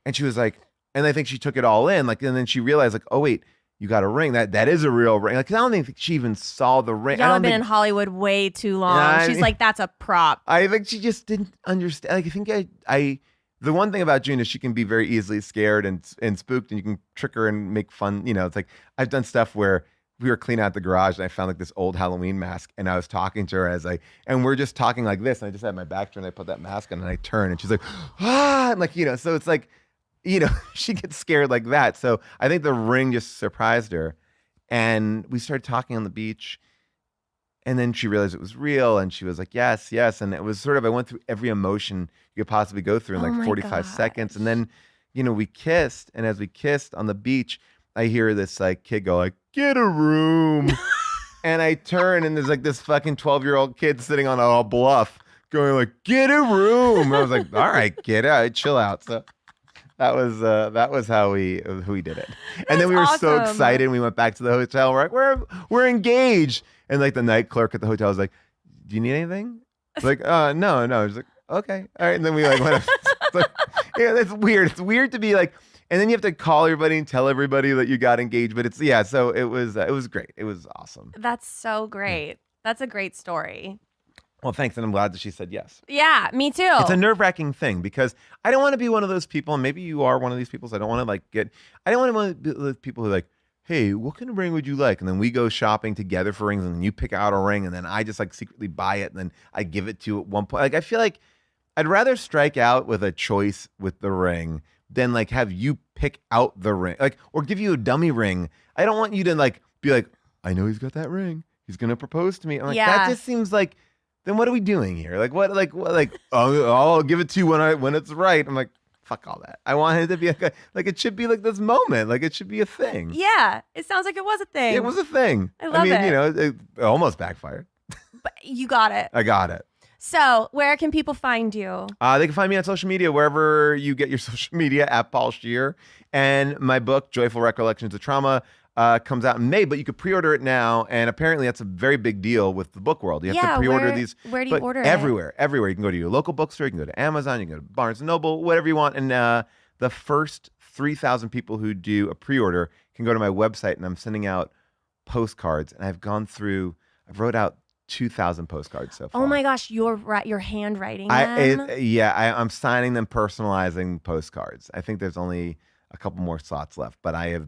And she was like, and I think she took it all in. Like, and then she realized, like, oh wait, you got a ring. That is a real ring. Like, 'cause I don't think she even saw the ring. Y'all have been in Hollywood way too long. She's like, that's a prop. I think she just didn't understand. Like, I think the one thing about June is she can be very easily scared and spooked, and you can trick her and make fun. You know, it's like I've done stuff where we were cleaning out the garage and I found like this old Halloween mask, and I was talking to her and we're just talking like this, and I just had my back turned, and I put that mask on and I turn, and she's like, ah, and like, you know, so it's like, you know, she gets scared like that. So I think the ring just surprised her. And we started talking on the beach. And then she realized it was real. And she was like, yes, yes. And it was sort of, I went through every emotion you could possibly go through in like 45 seconds. And then, you know, we kissed. And as we kissed on the beach, I hear this like kid go like, get a room. And I turn, and there's like this fucking 12-year-old kid sitting on a bluff going like, get a room. And I was like, all right, get out, chill out. So that was how we did it. And then we were so excited, and we went back to the hotel. We're like, we're engaged. And like the night clerk at the hotel was like, do you need anything? It's like, no. She's like, okay, all right. And then we like went. It's like, yeah, that's weird. It's weird to be like, and then you have to call everybody and tell everybody that you got engaged. But it's so it was great. It was awesome. That's so great. That's a great story. Well, thanks, and I'm glad that she said yes. Yeah, me too. It's a nerve-wracking thing because I don't want to be one of those people, and maybe you are one of these people, so I don't want to I don't want to be those people who are like, hey, what kind of ring would you like? And then we go shopping together for rings, and then you pick out a ring, and then I just like secretly buy it, and then I give it to you at one point. Like, I feel like I'd rather strike out with a choice with the ring than like have you pick out the ring, like, or give you a dummy ring. I don't want you to like be like, I know he's got that ring. He's going to propose to me. I'm like, that just seems like, then what are we doing here? Like, what, oh, I'll give it to you when it's right. I'm like, fuck all that. I want it to be like it should be like this moment. Like, it should be a thing. Yeah. It sounds like it was a thing. It was a thing. I mean, you know, it almost backfired. But you got it. I got it. So where can people find you? They can find me on social media, wherever you get your social media, at Paul Scheer. And my book, Joyful Recollections of Trauma, comes out in May, but you could pre-order it now. And apparently that's a very big deal with the book world. You have to pre-order these. Where do you order everywhere, it? Everywhere. You can go to your local bookstore. You can go to Amazon. You can go to Barnes & Noble, whatever you want. And the first 3,000 people who do a pre-order can go to my website, and I'm sending out postcards. And I've wrote out 2,000 postcards so far. Oh my gosh, you're handwriting them? I'm signing them, personalizing postcards. I think there's only a couple more slots left, but I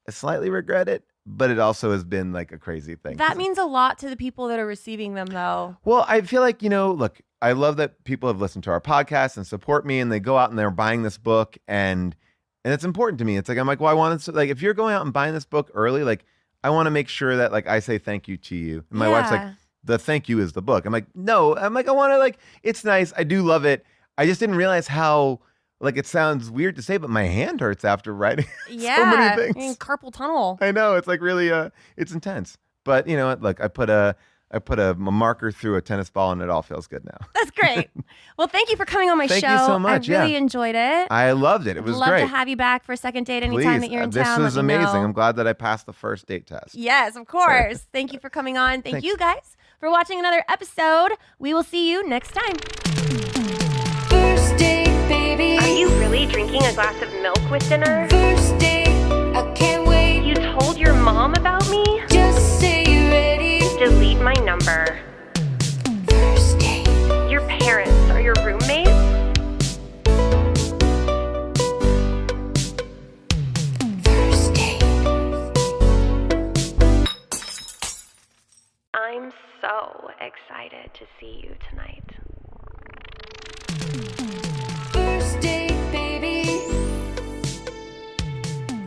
slightly regret it, but it also has been like a crazy thing. That means a lot to the people that are receiving them, though. Well, I feel like, look, I love that people have listened to our podcast and support me, and they go out and they're buying this book, and it's important to me. It's like, I'm like, well, I want to, like, if you're going out and buying this book early, like, I want to make sure that like I say thank you to you. And my wife's like, the thank you is the book. I'm like, no. I'm like, I want to, like, it's nice. I do love it. I just didn't realize how, like, it sounds weird to say, but my hand hurts after writing so many things. Carpal tunnel. I know. It's like really, it's intense. But you know what? Look, I put a I put a marker through a tennis ball, and it all feels good now. That's great. Well, thank you for coming on my show. Thank you so much. I really enjoyed it. I loved it. It was Love great. to have you back for a second date anytime that you're in This town. was let me amazing. know. I'm glad that I passed the first date test. Yes, of course. Thank you for coming on. Thank Thanks. you guys for watching another episode. We will see you next time. First date, baby. Are you really drinking a glass of milk with dinner? First date, I can't wait. You told your mom about me? Just say you're ready. Delete my number. First date. Your parents are your roommates? First date. I'm so excited to see you tonight. First date, baby.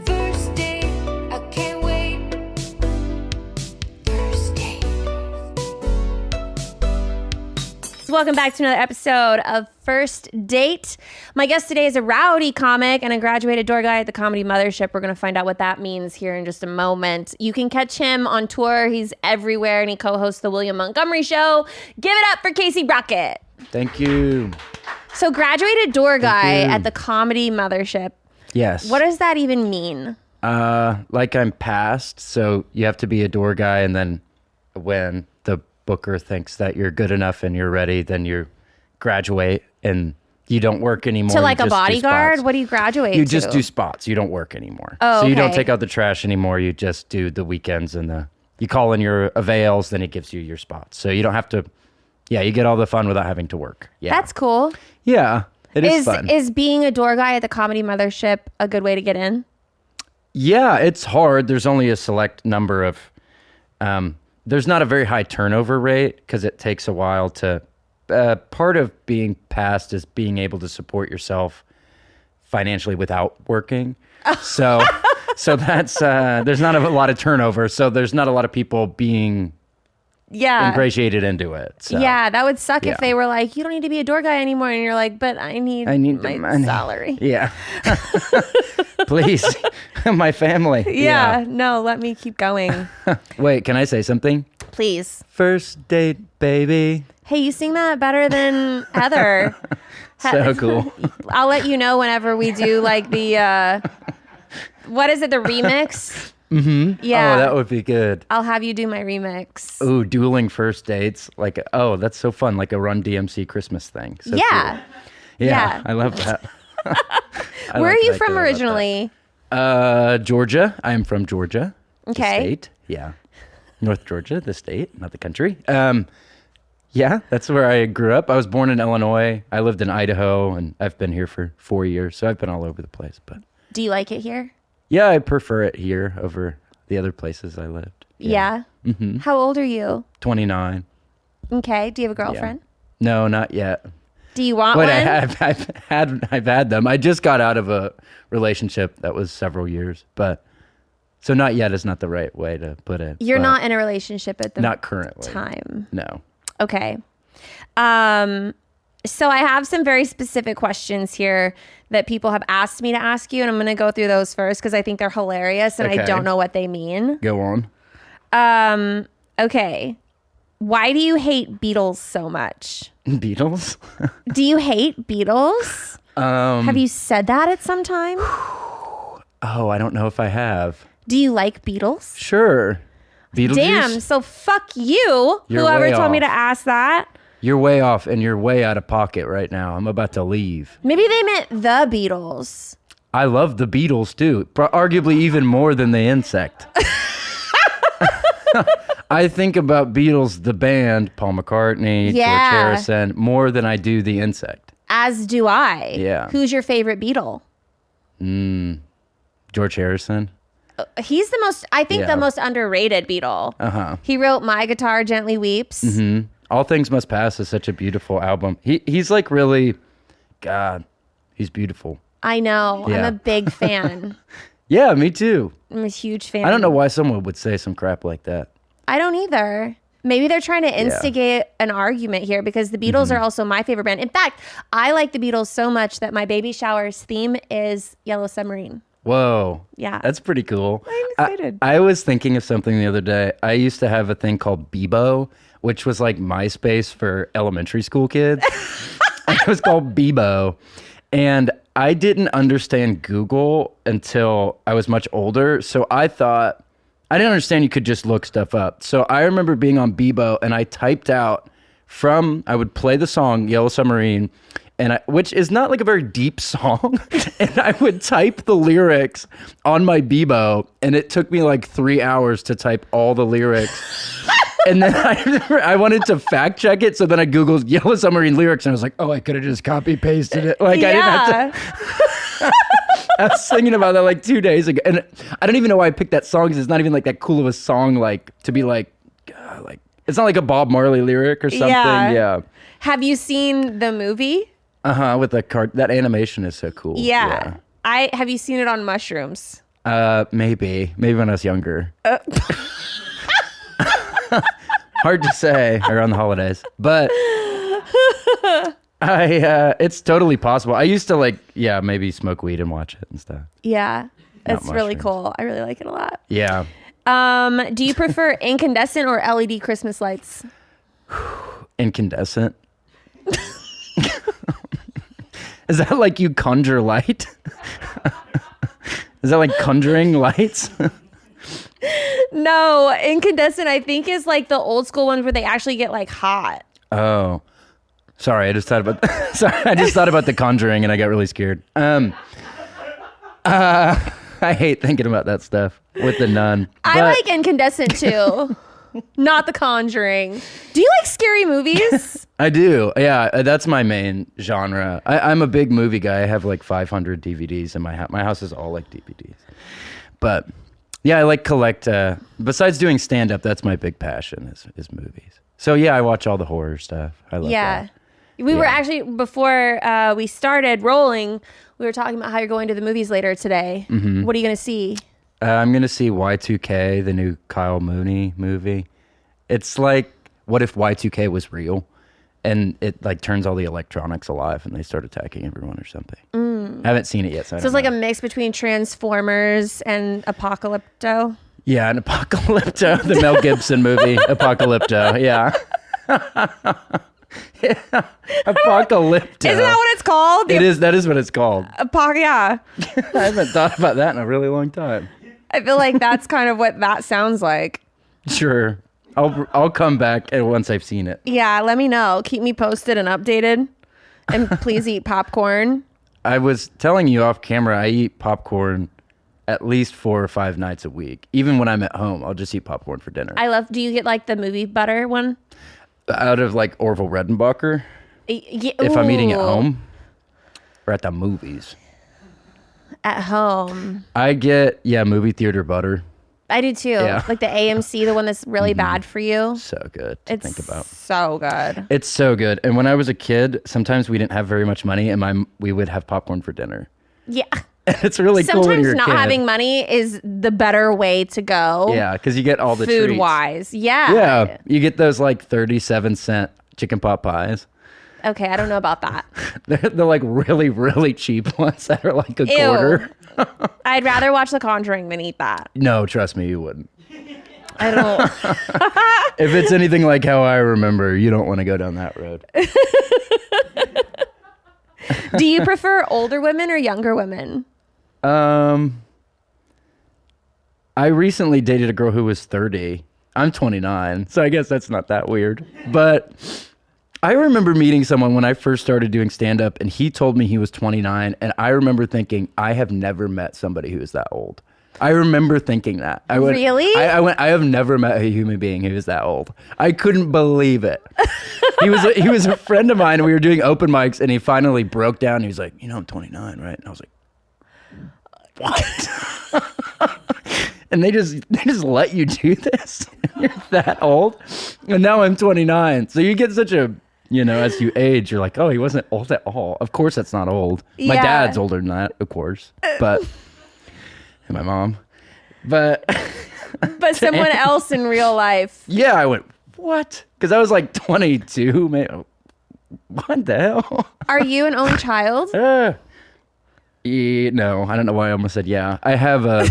First date, I can't wait. First date. Welcome back to another episode of First Date. My guest today is a rowdy comic and a graduated door guy at the Comedy Mothership. We're going to find out what that means here in just a moment. You can catch him on tour. He's everywhere, and he co-hosts the William Montgomery Show. Give it up for Casey Brockett. Thank you. So, graduated door guy you. at the Comedy Mothership. Yes. What does that even mean? Like I'm passed, so you have to be a door guy, and then when the booker thinks that you're good enough and you're ready, then you graduate and you don't work anymore. To You like a just do bodyguard? spots. What do you graduate You to? just do spots. You don't work anymore. Oh, so you don't okay. take out the trash anymore. You just do the weekends and you call in your avails, then it gives you your spots. So you don't have to. Yeah, you get all the fun without having to work. Yeah. That's cool. Yeah, it is fun. Is being a door guy at the Comedy Mothership a good way to get in? Yeah, it's hard. There's only a select number of. There's not a very high turnover rate because it takes a while to. Part of being passed is being able to support yourself financially without working. So that's there's not a lot of turnover. So there's not a lot of people being Yeah. ingratiated into it. So. Yeah, that would suck Yeah. if they were like, you don't need to be a door guy anymore. And you're like, but I need the my money. salary. Yeah. Please, my family. Yeah, no, let me keep going. Wait, can I say something? Please. First date, baby. Hey, you sing that better than Heather. So cool. I'll let you know whenever we do like the, what is it, the remix? Mm-hmm. Yeah. Oh, that would be good. I'll have you do my remix. Ooh, dueling first dates. Like, oh, that's so fun. Like a Run DMC Christmas thing. So Yeah. cool. Yeah. Yeah. I love that. I Where like are you that from about originally? that. Georgia. I am from Georgia. the Okay. state. Yeah. North Georgia, the state, not the country. Yeah, that's where I grew up. I was born in Illinois. I lived in Idaho, and I've been here for 4 years. So I've been all over the place. But Do you like it here? yeah, I prefer it here over the other places I lived. Yeah. Mm-hmm. How old are you? 29. Okay. Do you have a girlfriend? No, not yet. Do you want But one? I've had them. I just got out of a relationship that was several years, but so not yet is not the right way to put it. You're but not in a relationship at the not currently. time. No. Okay. So I have some very specific questions here that people have asked me to ask you, and I'm going to go through those first because I think they're hilarious and I Okay. don't know what they mean. Go on. Okay. Why do you hate Beatles so much? Beatles. Do you hate Beatles? Have you said that at some time? Oh, I don't know if I have. Do you like Beatles? Sure. Beetlejuice. Damn, so fuck you, You're whoever way told me off. to ask that. You're way off and you're way out of pocket right now. I'm about to leave. Maybe they meant the Beatles. I love the Beatles too, arguably even more than the insect. I think about Beatles, the band, Paul McCartney, Yeah. George Harrison, more than I do the insect. As do I. Yeah. Who's your favorite Beatle? George Harrison. He's the most, I think, Yeah. the most underrated Beatle. Uh-huh. He wrote My Guitar Gently Weeps. Mm-hmm. All Things Must Pass is such a beautiful album. He's like really, God, he's beautiful. I know. I'm Yeah. a big fan. Yeah, me too. I'm a huge fan. I don't know why someone would say some crap like that. I don't either. Maybe they're trying to instigate an argument here because the Beatles are also my favorite band. In fact, I like the Beatles so much that my baby shower's theme is Yellow Submarine. Whoa. Yeah. That's pretty cool. I'm excited. I was thinking of something the other day. I used to have a thing called Bebo, which was like MySpace for elementary school kids. It was called Bebo. And I didn't understand Google until I was much older. So I thought, I didn't understand you could just look stuff up. So I remember being on Bebo and I typed out I would play the song Yellow Submarine, which is not like a very deep song. And I would type the lyrics on my Bebo, and it took me like 3 hours to type all the lyrics. And then I wanted to fact check it, so then I Googled Yellow Submarine lyrics, and I was like, oh, I could have just copy pasted it. Like I didn't have to. I was thinking about that like 2 days ago, and I don't even know why I picked that song because it's not even like that cool of a song, like to be like it's not like a Bob Marley lyric or something. Yeah. Have you seen the movie? With the card, that animation is so cool. Yeah. Have you seen it on mushrooms? Maybe when I was younger. Hard to say around the holidays, but it's totally possible. I used to maybe smoke weed and watch it and stuff. Yeah. Not It's really mushrooms. cool. I really like it a lot. Yeah. Do you prefer incandescent or LED Christmas lights? Incandescent. Is that like you conjure light? Is that like conjuring lights? No, incandescent I think is like the old school ones where they actually get like hot. Oh, sorry. I just thought about the Conjuring and I got really scared. I hate thinking about that stuff with the nun. I like incandescent too. Not The Conjuring. Do you like scary movies? I do. Yeah, that's my main genre. I'm a big movie guy. I have like 500 DVDs in my house. My house is all like DVDs. But yeah, I like collect. Besides doing stand up, that's my big passion is movies. So yeah, I watch all the horror stuff. I love that. We were actually, before we started rolling, we were talking about how you're going to the movies later today. Mm-hmm. What are you going to see? I'm going to see Y2K, the new Kyle Mooney movie. It's like, what if Y2K was real? And it like turns all the electronics alive and they start attacking everyone or something. I haven't seen it yet. So it's like a mix between Transformers and Apocalypto. Yeah, an Apocalypto, the Mel Gibson movie, Apocalypto. Yeah. Yeah. Apocalypto. Isn't that what it's called? It is. That is what it's called. Yeah. I haven't thought about that in a really long time. I feel like that's kind of what that sounds like. Sure. I'll come back once I've seen it. Yeah, let me know. Keep me posted and updated. And please eat popcorn. I was telling you off camera, I eat popcorn at least 4 or 5 nights a week. Even when I'm at home, I'll just eat popcorn for dinner. Do you get like the movie butter one? Out of like Orville Redenbacher, if I'm eating at home or at the movies. At home. I get, movie theater butter. I do too. Yeah. Like the AMC, the one that's really bad for you. So good to think about. So good. It's so good. And when I was a kid, sometimes we didn't have very much money and we would have popcorn for dinner. Yeah. It's really cool when Sometimes you're a not kid. having money is the better way to go. Yeah, because you get all the treats. Food wise. Yeah. Yeah, you get those like 37-cent chicken pot pies. Okay, I don't know about that. They're like really, really cheap ones that are like a Ew. quarter. I'd rather watch The Conjuring than eat that. No, trust me, you wouldn't. I don't. If it's anything like how I remember, you don't want to go down that road. Do you prefer older women or younger women? I recently dated a girl who was 30. I'm 29, so I guess that's not that weird. But I remember meeting someone when I first started doing stand-up, and he told me he was 29, and I remember thinking, I have never met somebody who is that old. I remember thinking that. Really? I have never met a human being who is that old. I couldn't believe it. He was a friend of mine, and we were doing open mics, and he finally broke down. He was like, I'm 29, right? And I was like, what? And they just let you do this? You're that old? And now I'm 29. So you get such a, as you age, you're like, oh, he wasn't old at all. Of course that's not old. My Yeah. dad's older than that, of course. But, and my mom. But, But someone else in real life. yeah, I went, what? Because I was like 22. Man, what the hell? Are you an only child? No, I don't know why I almost said yeah. I have a.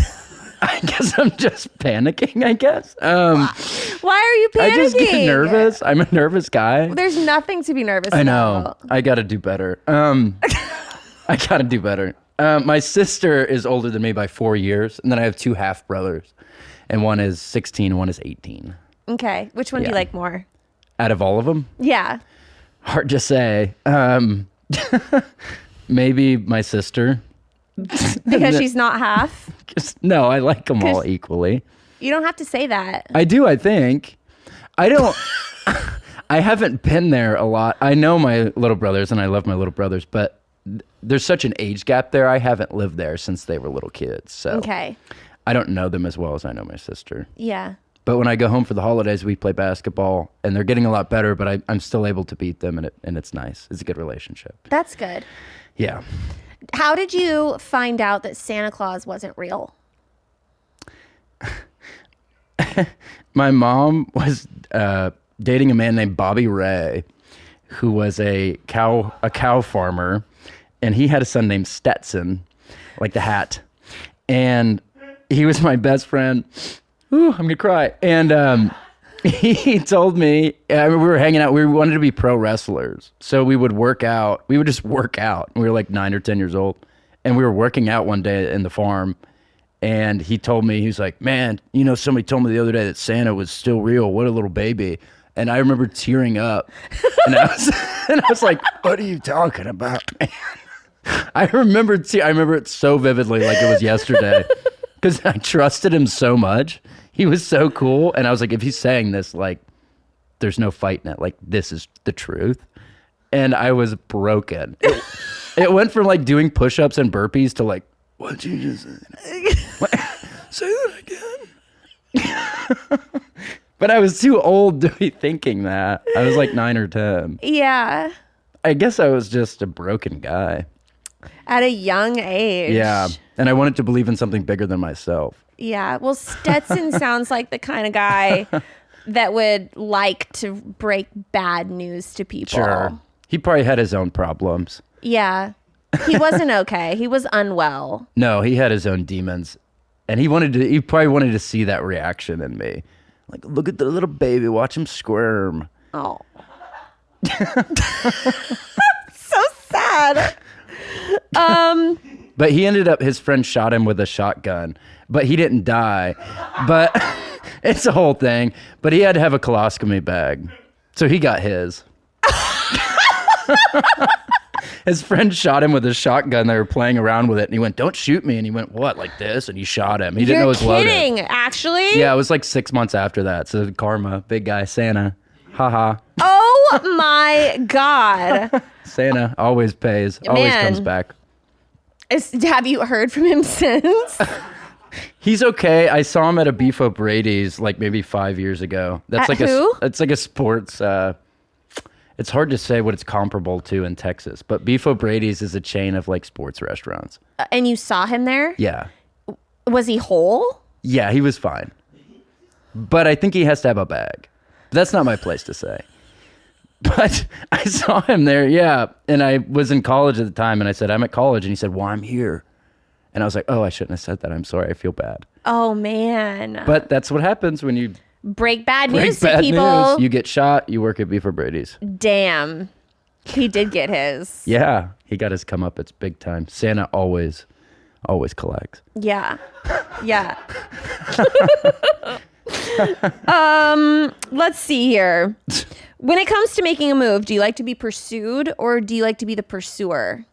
I guess I'm just panicking. I guess. Why are you panicking? I just get nervous. I'm a nervous guy. There's nothing to be nervous I know. about. I got to do better. I got to do better. My sister is older than me by 4 years, and then I have 2 half brothers, and one is 16, and one is 18. Okay. Which one do you like more? Out of all of them, Yeah. hard to say. Maybe my sister. Because she's not half. No, I like them all equally. You don't have to say that. I do, I think. I don't. I haven't been there a lot. I know my little brothers, and I love my little brothers, but there's such an age gap there. I haven't lived there since they were little kids. So Okay. I don't know them as well as I know my sister. Yeah. But when I go home for the holidays, we play basketball, and they're getting a lot better, but I'm still able to beat them, and it's nice. It's a good relationship. That's good. Yeah. How did you find out that Santa Claus wasn't real? My mom was dating a man named Bobby Ray, who was a cow farmer, and he had a son named Stetson, like the hat. And he was my best friend. Ooh, I'm gonna cry. And he told me, we were hanging out. We wanted to be pro wrestlers, so we would work out. We would just work out. We were like 9 or 10 years old, and we were working out one day in the farm. And he told me, he was like, man, you know, somebody told me the other day that Santa was still real. What a little baby. And I remember tearing up. And I was like, what are you talking about, man? I remember it so vividly, like it was yesterday, because I trusted him so much. He was so cool. And I was like, if he's saying this, like, there's no fighting it. Like, this is the truth. And I was broken. It went from like doing push-ups and burpees to like, what'd you just say? Say that again. But I was too old to be thinking that. I was like 9 or 10. Yeah. I guess I was just a broken guy. At a young age. Yeah. And I wanted to believe in something bigger than myself. Yeah. Well, Stetson sounds like the kind of guy that would like to break bad news to people. Sure. He probably had his own problems. Yeah. He wasn't okay. He was unwell. No, he had his own demons. And he probably wanted to see that reaction in me. Like, look at the little baby, watch him squirm. Oh. So sad. But he ended up, his friend shot him with a shotgun, but he didn't die. But it's a whole thing. But he had to have a colostomy bag. So he got his. His friend shot him with a shotgun. They were playing around with it, and he went, don't shoot me. And he went, what, like this? And he shot him. He didn't know it was loaded. You're kidding, actually? Yeah, it was like 6 months after that. So karma, big guy, Santa. Ha. Oh my God. Santa always pays, always comes back. Have you heard from him since? He's okay. I saw him at a Beef O'Brady's like maybe 5 years ago. That's At like who? It's like a sports. It's hard to say what it's comparable to in Texas, but Beef O'Brady's is a chain of like sports restaurants. And you saw him there? Yeah. Was he whole? Yeah, he was fine. But I think he has to have a bag. That's not my place to say. But I saw him there, yeah. And I was in college at the time, and I said, I'm at college. And he said, well, I'm here. And I was like, oh, I shouldn't have said that. I'm sorry. I feel bad. Oh, man. But that's what happens when you Break bad break news bad to people. news. You get shot, you work at Beef O'Brady's. Damn. He did get his. Yeah, he got his comeuppance big time. Santa always collects. Yeah. Yeah. Let's see here. When it comes to making a move, do you like to be pursued or do you like to be the pursuer?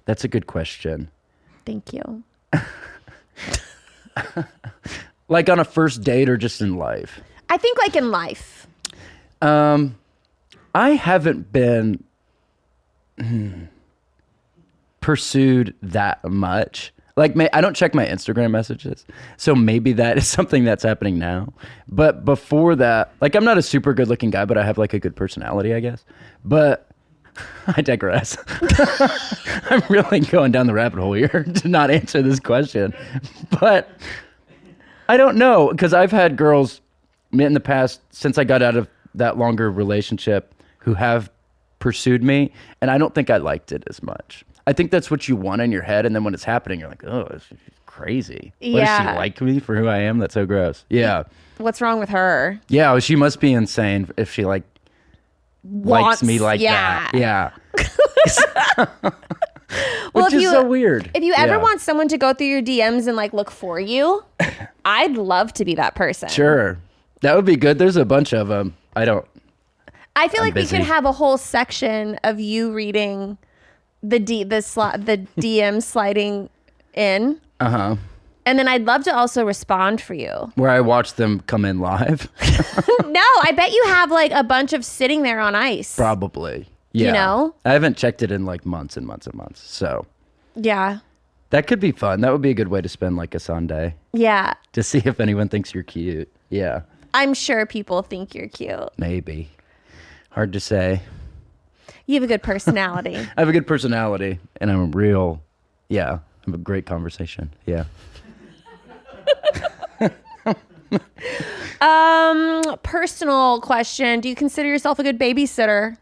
That's a good question. Thank you. Like on a first date or just in life? I think like in life. I haven't been pursued that much. Like, I don't check my Instagram messages, so maybe that is something that's happening now. But before that, like, I'm not a super good-looking guy, but I have, like, a good personality, I guess. But I digress. I'm really going down the rabbit hole here to not answer this question. But I don't know, because I've had girls in the past, since I got out of that longer relationship, who have pursued me, and I don't think I liked it as much. I think that's what you want in your head, and then when it's happening, you're like, oh, this is crazy. What, does Yeah. she like me for who I am? That's so gross. Yeah. What's wrong with her? Yeah, well, she must be insane if she likes me like that. Yeah. Well, Which is so weird. If you ever Yeah. want someone to go through your DMs and like look for you, I'd love to be that person. Sure. That would be good. There's a bunch of them. I I feel like busy. we could have a whole section of you reading the DM sliding in. Uh-huh. And then I'd love to also respond for you. Where I watch them come in live. No, I bet you have like a bunch of sitting there on ice. Probably. Yeah. You know? I haven't checked it in like months and months and months. So Yeah. that could be fun. That would be a good way to spend like a Sunday. Yeah. To see if anyone thinks you're cute. Yeah. I'm sure people think you're cute. Maybe. Hard to say. You have a good personality. I have a good personality and I'm I have a great conversation. Yeah. Personal question. Do you consider yourself a good babysitter?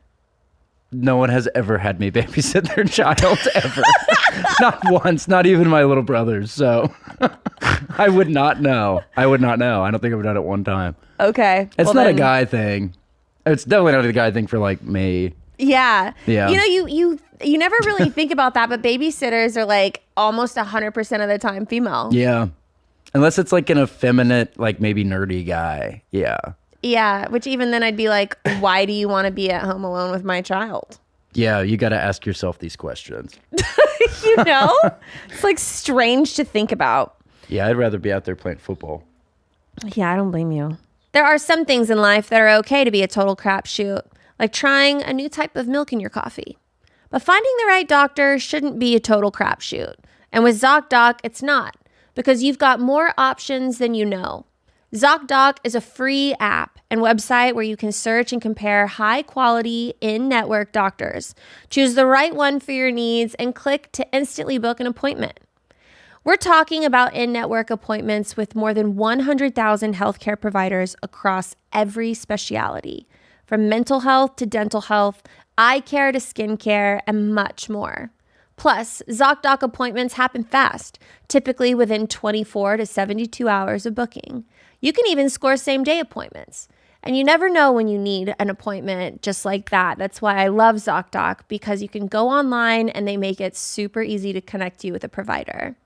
No one has ever had me babysit their child ever. Not once, not even my little brothers. So I would not know. I don't think I've done it one time. Okay. It's well not then- a guy thing. It's definitely not a guy thing for like me. Yeah. Yeah. You know, you never really think about that, but babysitters are like almost 100% of the time female. Yeah. Unless it's like an effeminate, like maybe nerdy guy. Yeah. Yeah, which even then I'd be like, why do you want to be at home alone with my child? Yeah, you got to ask yourself these questions. You know? It's like strange to think about. Yeah, I'd rather be out there playing football. Yeah, I don't blame you. There are some things in life that are okay to be a total crapshoot, like trying a new type of milk in your coffee. But finding the right doctor shouldn't be a total crapshoot. And with ZocDoc, it's not, because you've got more options than you know. ZocDoc is a free app and website where you can search and compare high-quality, in-network doctors. Choose the right one for your needs and click to instantly book an appointment. We're talking about in-network appointments with more than 100,000 healthcare providers across every specialty, from mental health to dental health, eye care to skincare, and much more. Plus, ZocDoc appointments happen fast, typically within 24 to 72 hours of booking. You can even score same-day appointments. And you never know when you need an appointment just like that. That's why I love ZocDoc, because you can go online and they make it super easy to connect you with a provider.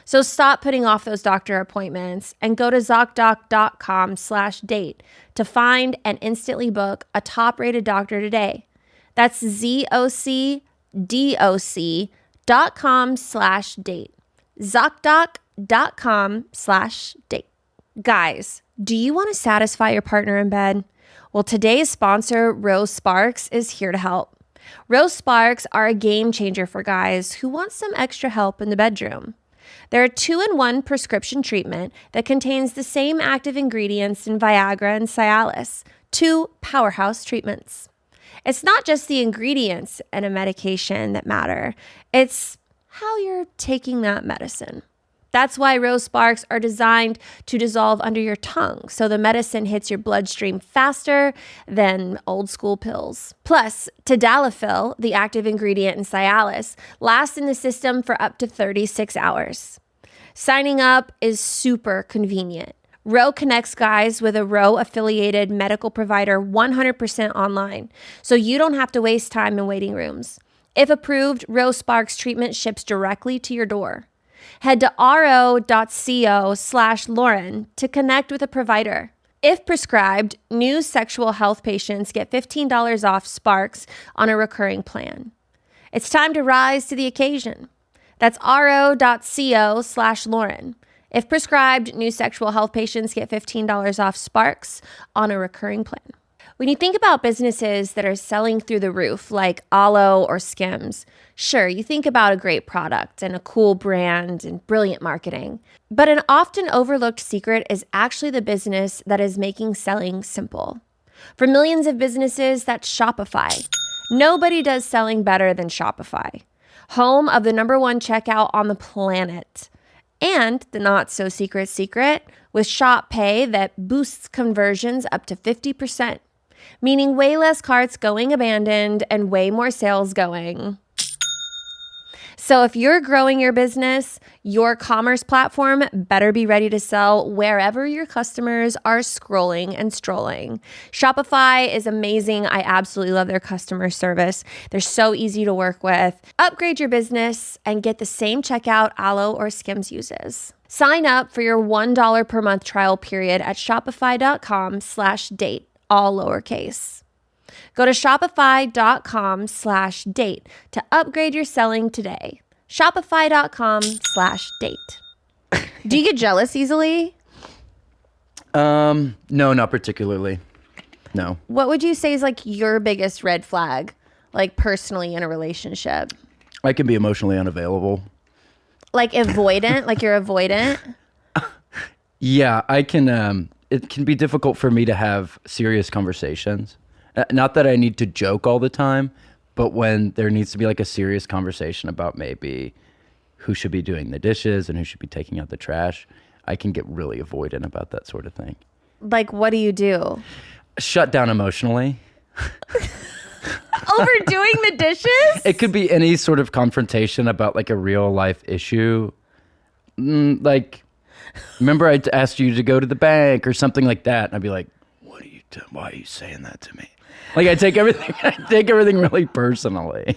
So stop putting off those doctor appointments and go to ZocDoc.com/date to find and instantly book a top-rated doctor today. That's ZocDoc.com/date. ZocDoc.com/date. Guys, do you want to satisfy your partner in bed? Well, today's sponsor, Rose Sparks, is here to help. Rose Sparks are a game changer for guys who want some extra help in the bedroom. They're a 2-in-1 prescription treatment that contains the same active ingredients in Viagra and Cialis, 2 powerhouse treatments. It's not just the ingredients in a medication that matter, it's how you're taking that medicine. That's why Rose Sparks are designed to dissolve under your tongue, so the medicine hits your bloodstream faster than old school pills. Plus, tadalafil, the active ingredient in Cialis, lasts in the system for up to 36 hours. Signing up is super convenient. Ro connects guys with a Ro-affiliated medical provider 100% online, so you don't have to waste time in waiting rooms. If approved, Rose Sparks treatment ships directly to your door. Head to ro.co/Lauren to connect with a provider. If prescribed, new sexual health patients get $15 off Sparks on a recurring plan. It's time to rise to the occasion. That's ro.co/Lauren. If prescribed, new sexual health patients get $15 off Sparks on a recurring plan. When you think about businesses that are selling through the roof, like Alo or Skims, sure, you think about a great product and a cool brand and brilliant marketing. But an often overlooked secret is actually the business that is making selling simple. For millions of businesses, that's Shopify. Nobody does selling better than Shopify, home of the #1 checkout on the planet. And the not-so-secret secret with Shop Pay that boosts conversions up to 50%, meaning way less carts going abandoned and way more sales going. So if you're growing your business, your commerce platform better be ready to sell wherever your customers are scrolling and strolling. Shopify is amazing. I absolutely love their customer service. They're so easy to work with. Upgrade your business and get the same checkout Aloe or Skims uses. Sign up for your $1 per month trial period at shopify.com/date, all lowercase. Go to shopify.com/date to upgrade your selling today. Shopify.com/date. Do you get jealous easily? No, not particularly. No. What would you say is like your biggest red flag, like personally in a relationship? I can be emotionally unavailable. Like avoidant, like you're avoidant? Yeah, I can. It can be difficult for me to have serious conversations. Not that I need to joke all the time, but when there needs to be like a serious conversation about maybe who should be doing the dishes and who should be taking out the trash, I can get really avoidant about that sort of thing. Like, what do you do? Shut down emotionally. Overdoing the dishes? It could be any sort of confrontation about like a real life issue. Like, remember I asked you to go to the bank or something like that. And I'd be like, what are you doing? Why are you saying that to me? Like I take everything really personally.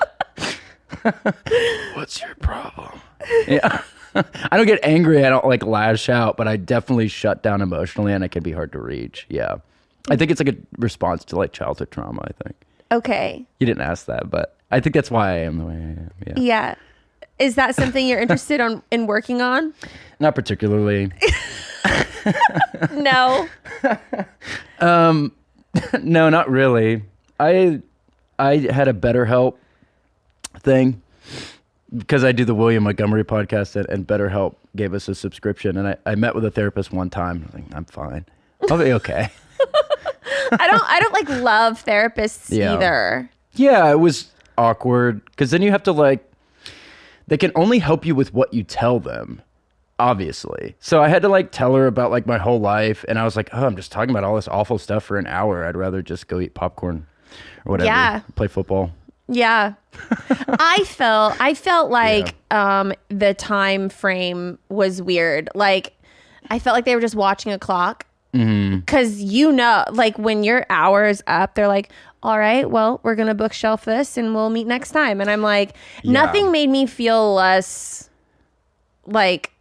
What's your problem? Yeah. I don't get angry. I don't like lash out, but I definitely shut down emotionally and it can be hard to reach. Yeah. I think it's like a response to like childhood trauma, I think. Okay. You didn't ask that, but I think that's why I am the way I am. Yeah. Yeah. Is that something you're interested in working on? Not particularly. No. No, not really. I had a BetterHelp thing because I do the William Montgomery podcast and BetterHelp gave us a subscription and I met with a therapist one time. I was like, I'm fine. I'll be okay. I don't like love therapists either. Yeah, it was awkward because then you have to like, they can only help you with what you tell them, obviously. So I had to like tell her about like my whole life and I was like, oh, I'm just talking about all this awful stuff for an hour. I'd rather just go eat popcorn or whatever. Yeah. Play football. Yeah. I felt like the time frame was weird. Like I felt like they were just watching a clock. Because like when your hour is up, they're like, all right, well, we're going to bookshelf this and we'll meet next time. And I'm like, nothing made me feel less like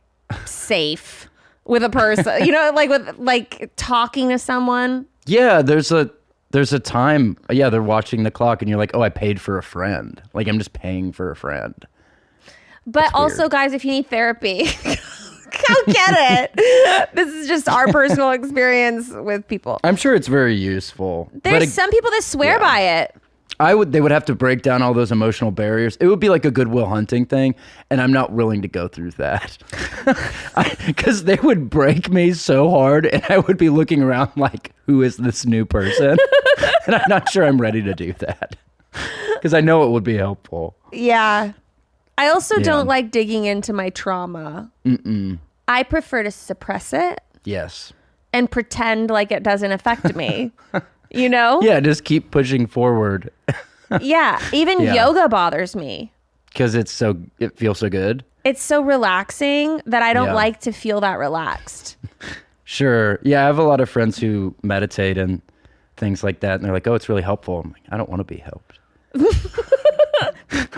safe with a person, like with like talking to someone. Yeah, there's a time. Yeah, they're watching the clock and you're like, oh, I paid for a friend. Like I'm just paying for a friend. But That's also, weird. guys, if you need therapy, go get it. This is just our personal experience with people. I'm sure it's very useful. There's some people that swear by it. They would have to break down all those emotional barriers. It would be like a Goodwill Hunting thing, and I'm not willing to go through that. Because they would break me so hard, and I would be looking around like, who is this new person? And I'm not sure I'm ready to do that. Because I know it would be helpful. Yeah. I also don't like digging into my trauma. I prefer to suppress it. Yes. And pretend like it doesn't affect me. You know? Yeah, just keep pushing forward. Yeah. Even yoga bothers me. Because it feels so good. It's so relaxing that I don't like to feel that relaxed. Sure. Yeah, I have a lot of friends who meditate and things like that. And they're like, oh, it's really helpful. I'm like, I don't want to be helped.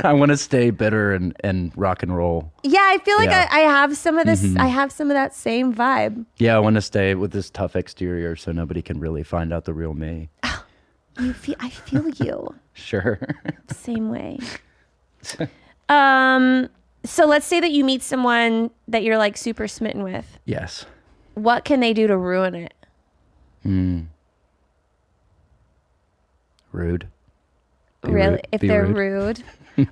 I want to stay bitter and rock and roll. Yeah, I feel like I have some of this. I have some of that same vibe. Yeah, I want to stay with this tough exterior so nobody can really find out the real me. I feel you. Sure. Same way. So let's say that you meet someone that you're like super smitten with. Yes. What can they do to ruin it? Rude. Really? If they're rude?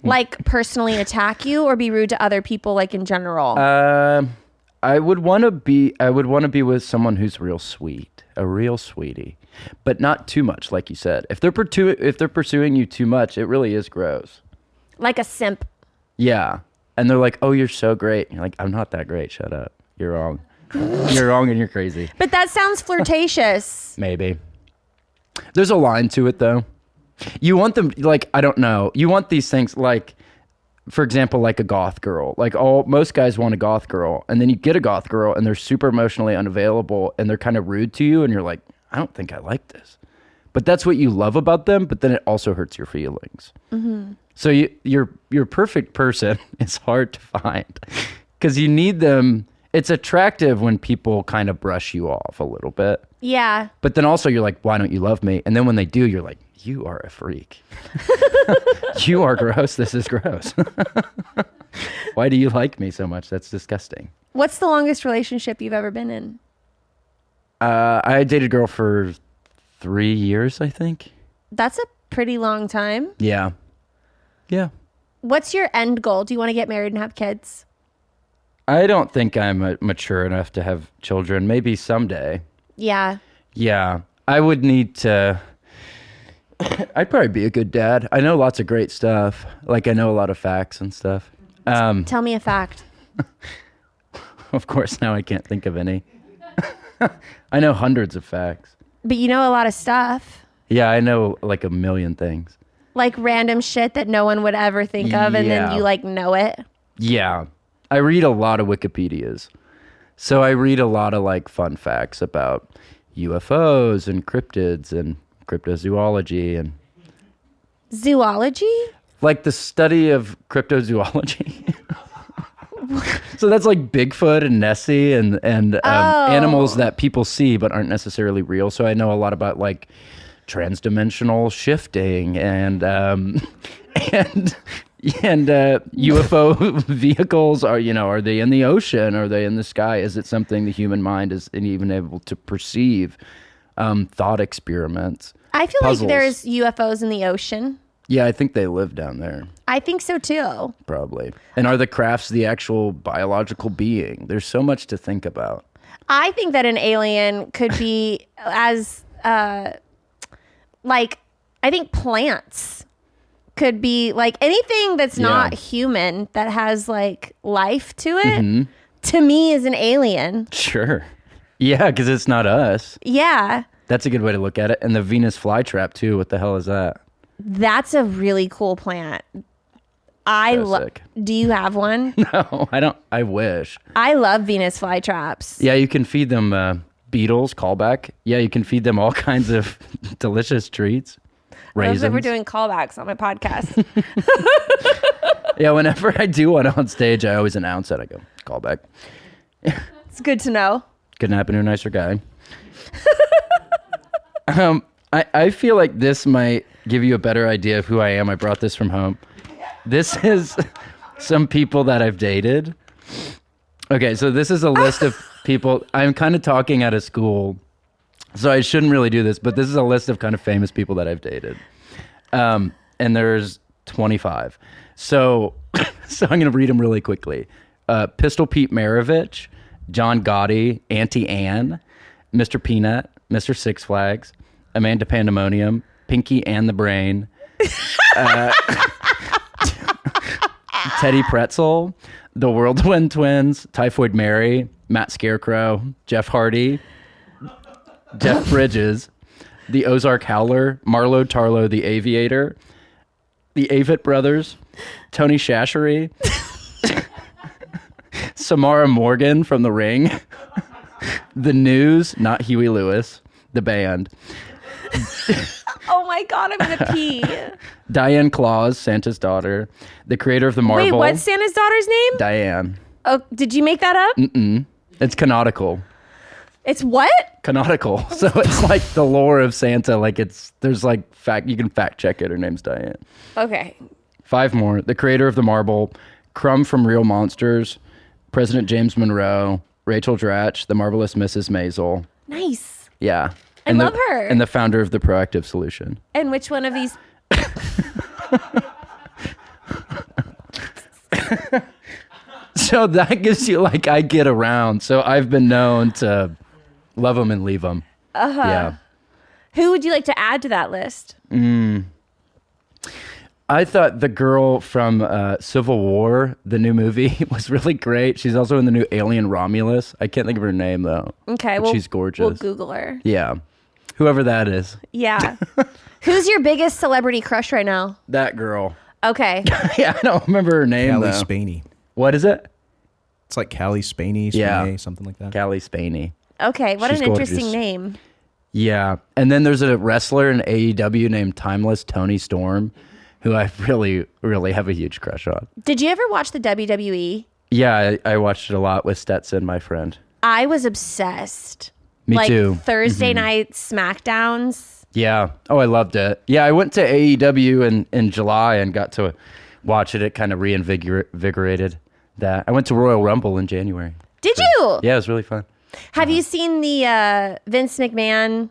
Like personally attack you or be rude to other people like in general? I would want to be with someone who's real sweet, a real sweetie, but not too much, like you said. If they're pursuing you too much, it really is gross. Like a simp. Yeah. And they're like, "Oh, you're so great." And you're like, "I'm not that great. Shut up. You're wrong. You're wrong and you're crazy." But that sounds flirtatious. Maybe. There's a line to it though. You want them, like, I don't know. You want these things like for example, like a goth girl. Like most guys want a goth girl, and then you get a goth girl, and they're super emotionally unavailable, and they're kind of rude to you, and you're like, I don't think I like this. But that's what you love about them, but then it also hurts your feelings. So your perfect person is hard to find because you need them. It's attractive when people kind of brush you off a little bit. Yeah. But then also you're like, why don't you love me? And then when they do, you're like, you are a freak. You are gross. This is gross. Why do you like me so much? That's disgusting. What's the longest relationship you've ever been in? I dated a girl for 3 years, I think. That's a pretty long time. Yeah. Yeah. What's your end goal? Do you want to get married and have kids? I don't think I'm mature enough to have children. Maybe someday. Yeah. Yeah. I would need to... I'd probably be a good dad. I know lots of great stuff. Like, I know a lot of facts and stuff. Tell me a fact. Of course, now I can't think of any. I know hundreds of facts. But you know a lot of stuff. Yeah, I know like a million things. Like random shit that no one would ever think of, and then Yeah. you like know it. Yeah. I read a lot of Wikipedias. So I read a lot of like fun facts about UFOs and cryptids and cryptozoology and Zoology? like the study of cryptozoology. So that's like Bigfoot and Nessie and animals that people see but aren't necessarily real. So I know a lot about like transdimensional shifting and UFO vehicles. Are they in the ocean? Are they in the sky? Is it something the human mind is even able to perceive? Thought experiments. I feel puzzles. like there's UFOs in the ocean. Yeah, I think they live down there. I think so too. Probably. And are the crafts the actual biological being? There's so much to think about. I think that an alien could be as like I think plants could be like anything that's not human that has like life to it. To me is an alien. Sure. Yeah, because it's not us. Yeah. That's a good way to look at it. And the Venus flytrap too. What the hell is that? That's a really cool plant. Sick. Do you have one? No, I don't. I wish. I love Venus flytraps. Yeah, you can feed them beetles, callback. Yeah, you can feed them all kinds of delicious treats. I love Raisins. that we're doing callbacks on my podcast. Yeah, whenever I do one on stage, I always announce it. I go, callback. It's good to know. Couldn't happen to a nicer guy. I feel like this might give you a better idea of who I am. I brought this from home. This is some people that I've dated. Okay, so this is a list of people. I'm kind of talking out of school, so I shouldn't really do this, but this is a list of kind of famous people that I've dated. And there's 25. So I'm going to read them really quickly. Pistol Pete Maravich, John Gotti, Auntie Anne, Mr. Peanut, Mr. Six Flags, Amanda Pandemonium, Pinky and the Brain, Teddy Pretzel, the Whirlwind Twins, Typhoid Mary, Matt Scarecrow, Jeff Hardy, Jeff Bridges, the Ozark Howler, Marlo Tarlo, the Aviator, the Avett Brothers, Tony Shashery, Samara Morgan from The Ring, The News, not Huey Lewis, the band, Oh my God, I'm going to pee. Diane Claus, Santa's daughter, the creator of the Marvel. Wait, what's Santa's daughter's name? Diane. Oh, did you make that up? It's canonical. It's what? Canonical. So it's like the lore of Santa. Like there's like you can fact check it. Her name's Diane. Okay. 5 more. The creator of the Marvel, Crumb from Real Monsters, President James Monroe, Rachel Dratch, the marvelous Mrs. Maisel. Nice. Yeah. I And love her. And the founder of the Proactive Solution. And which one of these? So that gives you like, I get around. So I've been known to love them and leave them. Yeah. Who would you like to add to that list? I thought the girl from Civil War, the new movie, was really great. She's also in the new Alien Romulus. I can't think of her name though. Okay, But well, she's gorgeous. We'll Google her. Yeah. Whoever that is. Yeah. Who's your biggest celebrity crush right now? That girl. Okay. Yeah, I don't remember her name Callie though. Spaney. What is it? It's like Callie Spaney, Yeah. something like that. Callie Spaney. Okay. What She's an interesting gorgeous. name. Yeah. And then there's a wrestler in AEW named Timeless Tony Storm, who I really, really have a huge crush on. Did you ever watch the WWE? Yeah, I watched it a lot with Stetson, my friend. I was obsessed. Me like too. Thursday night SmackDowns. Yeah. Oh, I loved it. Yeah, I went to AEW in July and got to watch it. It kind of reinvigorated that. I went to Royal Rumble in January. Did you? Yeah, it was really fun. Have you seen the Vince McMahon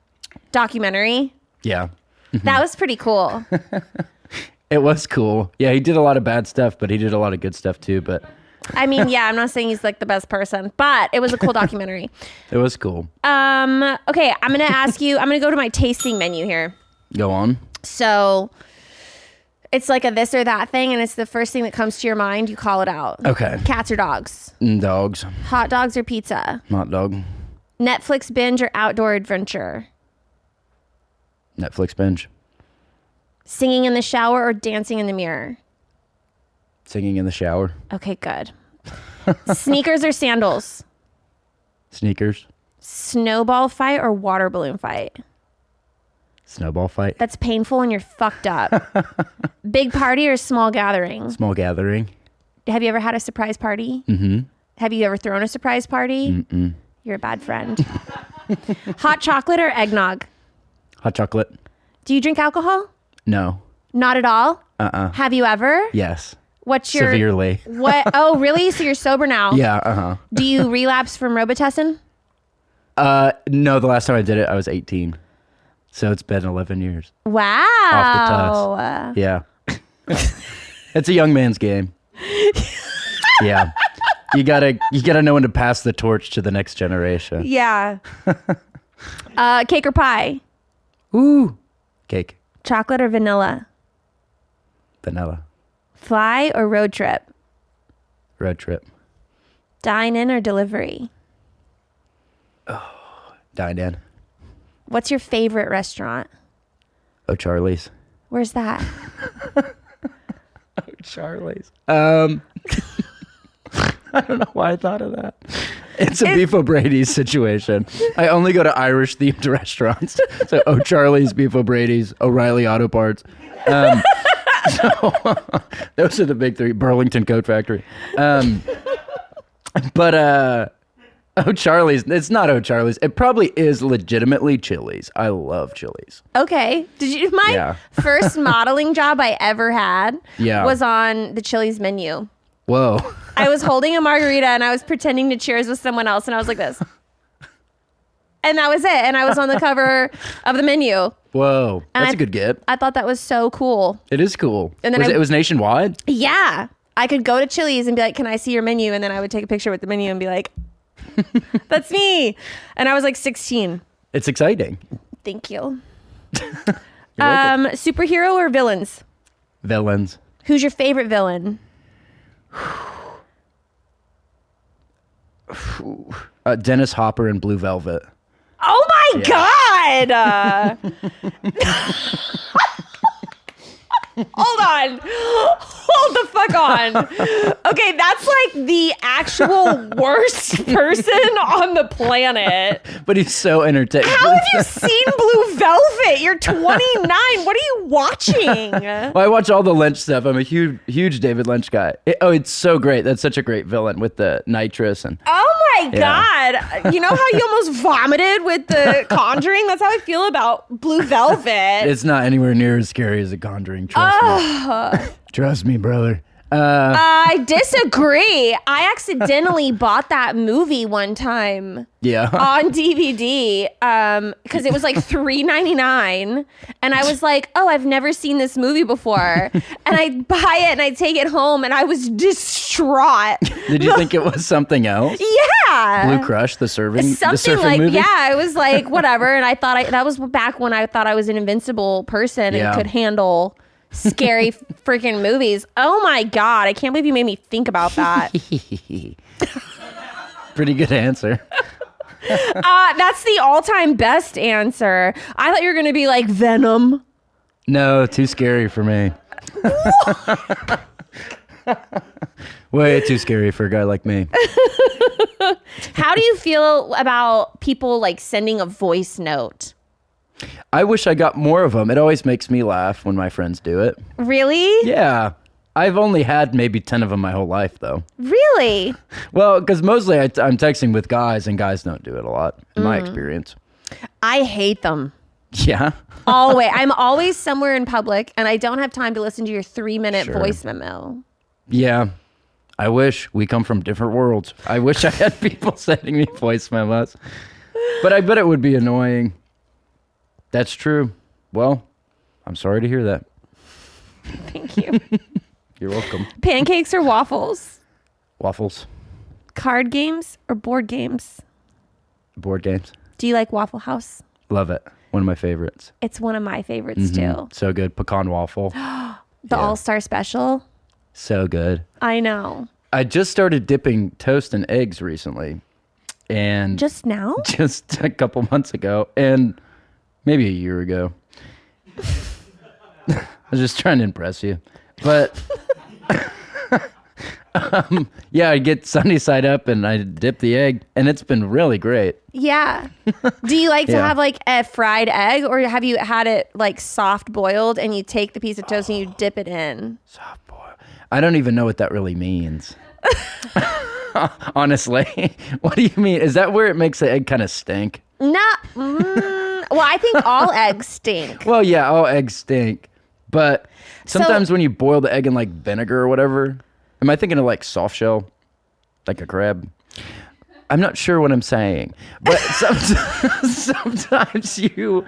documentary? Yeah. That was pretty cool. It was cool. Yeah, he did a lot of bad stuff, but he did a lot of good stuff too. But I mean, yeah, I'm not saying he's like the best person, but it was a cool documentary. it was cool. Okay, I'm gonna ask you. I'm gonna go to my tasting menu here. Go on. So it's like a this or that thing, and it's the first thing that comes to your mind. You call it out. Okay. Cats or dogs? Dogs. Hot dogs or pizza? Hot dog. Netflix binge or outdoor adventure? Netflix binge. Singing in the shower or dancing in the mirror? Singing in the shower. Okay, good. Sneakers or sandals? Sneakers. Snowball fight or water balloon fight? Snowball fight. That's painful and you're fucked up. Big party or small gathering? Small gathering. Have you ever had a surprise party? Mm-hmm. Have you ever thrown a surprise party? Mm-mm. You're a bad friend. Hot chocolate or eggnog? Hot chocolate. Do you drink alcohol? No. Not at all? Uh-uh. Have you ever? Yes. What's your... Severely. What? Oh, really? So you're sober now? Yeah, uh-huh. Do you relapse from Robitussin? No, the last time I did it, I was 18. So it's been 11 years. Wow. Off the Yeah. It's a young man's game. Yeah. You gotta know when to pass the torch to the next generation. Yeah. Cake or pie? Ooh. Cake. Chocolate or vanilla? Vanilla. Fly or road trip? Road trip. Dine in or delivery? Dine in. What's your favorite restaurant? Oh, Charlie's. Where's that? Charlie's. I don't know why I thought of that. It's a Beef O'Brady's situation. I only go to Irish themed restaurants. So Charlie's, Beef O'Brady's, O'Reilly Auto Parts. So those are the big three. Burlington Coat Factory. But Charlie's. It's not Charlie's. It probably is legitimately Chili's. I love Chili's. Okay. My first modeling job I ever had was on the Chili's menu. Whoa. I was holding a margarita and I was pretending to cheers with someone else and I was like this. And that was it. And I was on the cover of the menu. Whoa. And That's a good get. I thought that was so cool. It is cool. And then it was nationwide? Yeah. I could go to Chili's and be like, can I see your menu? And then I would take a picture with the menu and be like, that's me. And I was like 16. It's exciting. Thank you. welcome. Superhero or villains? Villains. Who's your favorite villain? Dennis Hopper in Blue Velvet. Oh my God. Hold on. Hold the fuck on. Okay, that's like the actual worst person on the planet. But he's so entertaining. How have you seen Blue Velvet? You're 29. What are you watching? Well, I watch all the Lynch stuff. I'm a huge David Lynch guy. It's so great. That's such a great villain with the nitrous and. Oh my God. You know how you almost vomited with The Conjuring? That's how I feel about Blue Velvet. It's not anywhere near as scary as The Conjuring. Trust me. Trust me, brother. I disagree. I accidentally bought that movie one time. Yeah. On DVD, because it was like $3.99, and I was like, "Oh, I've never seen this movie before," and I buy it and I take it home, and I was distraught. Did you think it was something else? Yeah, Blue Crush, the surfing movie. movie? Yeah, I was like, whatever, and I thought that was back when I thought I was an invincible person and could handle scary freaking movies. Oh my God, I can't believe you made me think about that. Pretty good answer. That's the all-time best answer. I thought you were going to be like Venom. No, too scary for me. Way too scary for a guy like me. How do you feel about people like sending a voice note? I wish I got more of them. It always makes me laugh when my friends do it. Really? Yeah. I've only had maybe 10 of them my whole life, though. Really? Well, because mostly I'm texting with guys, and guys don't do it a lot, in my experience. I hate them. Yeah? Always. I'm always somewhere in public, and I don't have time to listen to your 3-minute Sure. voice memo. Yeah. I wish we come from different worlds. I wish I had people sending me voice memos. But I bet it would be annoying. That's true. Well, I'm sorry to hear that. Thank you. You're welcome. Pancakes or waffles? Waffles. Card games or board games? Board games. Do you like Waffle House? Love it. One of my favorites. It's one of my favorites too. So good. Pecan waffle. The All-Star Special. So good. I know. I just started dipping toast in eggs recently. And Just now? just a couple months ago. And maybe a year ago. I was just trying to impress you. But yeah, I get sunny side up and I dip the egg, and it's been really great. Yeah. Do you like to Yeah. have like a fried egg, or have you had it like soft boiled and you take the piece of toast and you dip it in? Soft boil. I don't even know what that really means. Honestly. What do you mean? Is that where it makes the egg kind of stink? No. Well, I think all eggs stink. Well, yeah, all eggs stink. But sometimes when you boil the egg in like vinegar or whatever, am I thinking of like soft shell? Like a crab? I'm not sure what I'm saying. But sometimes you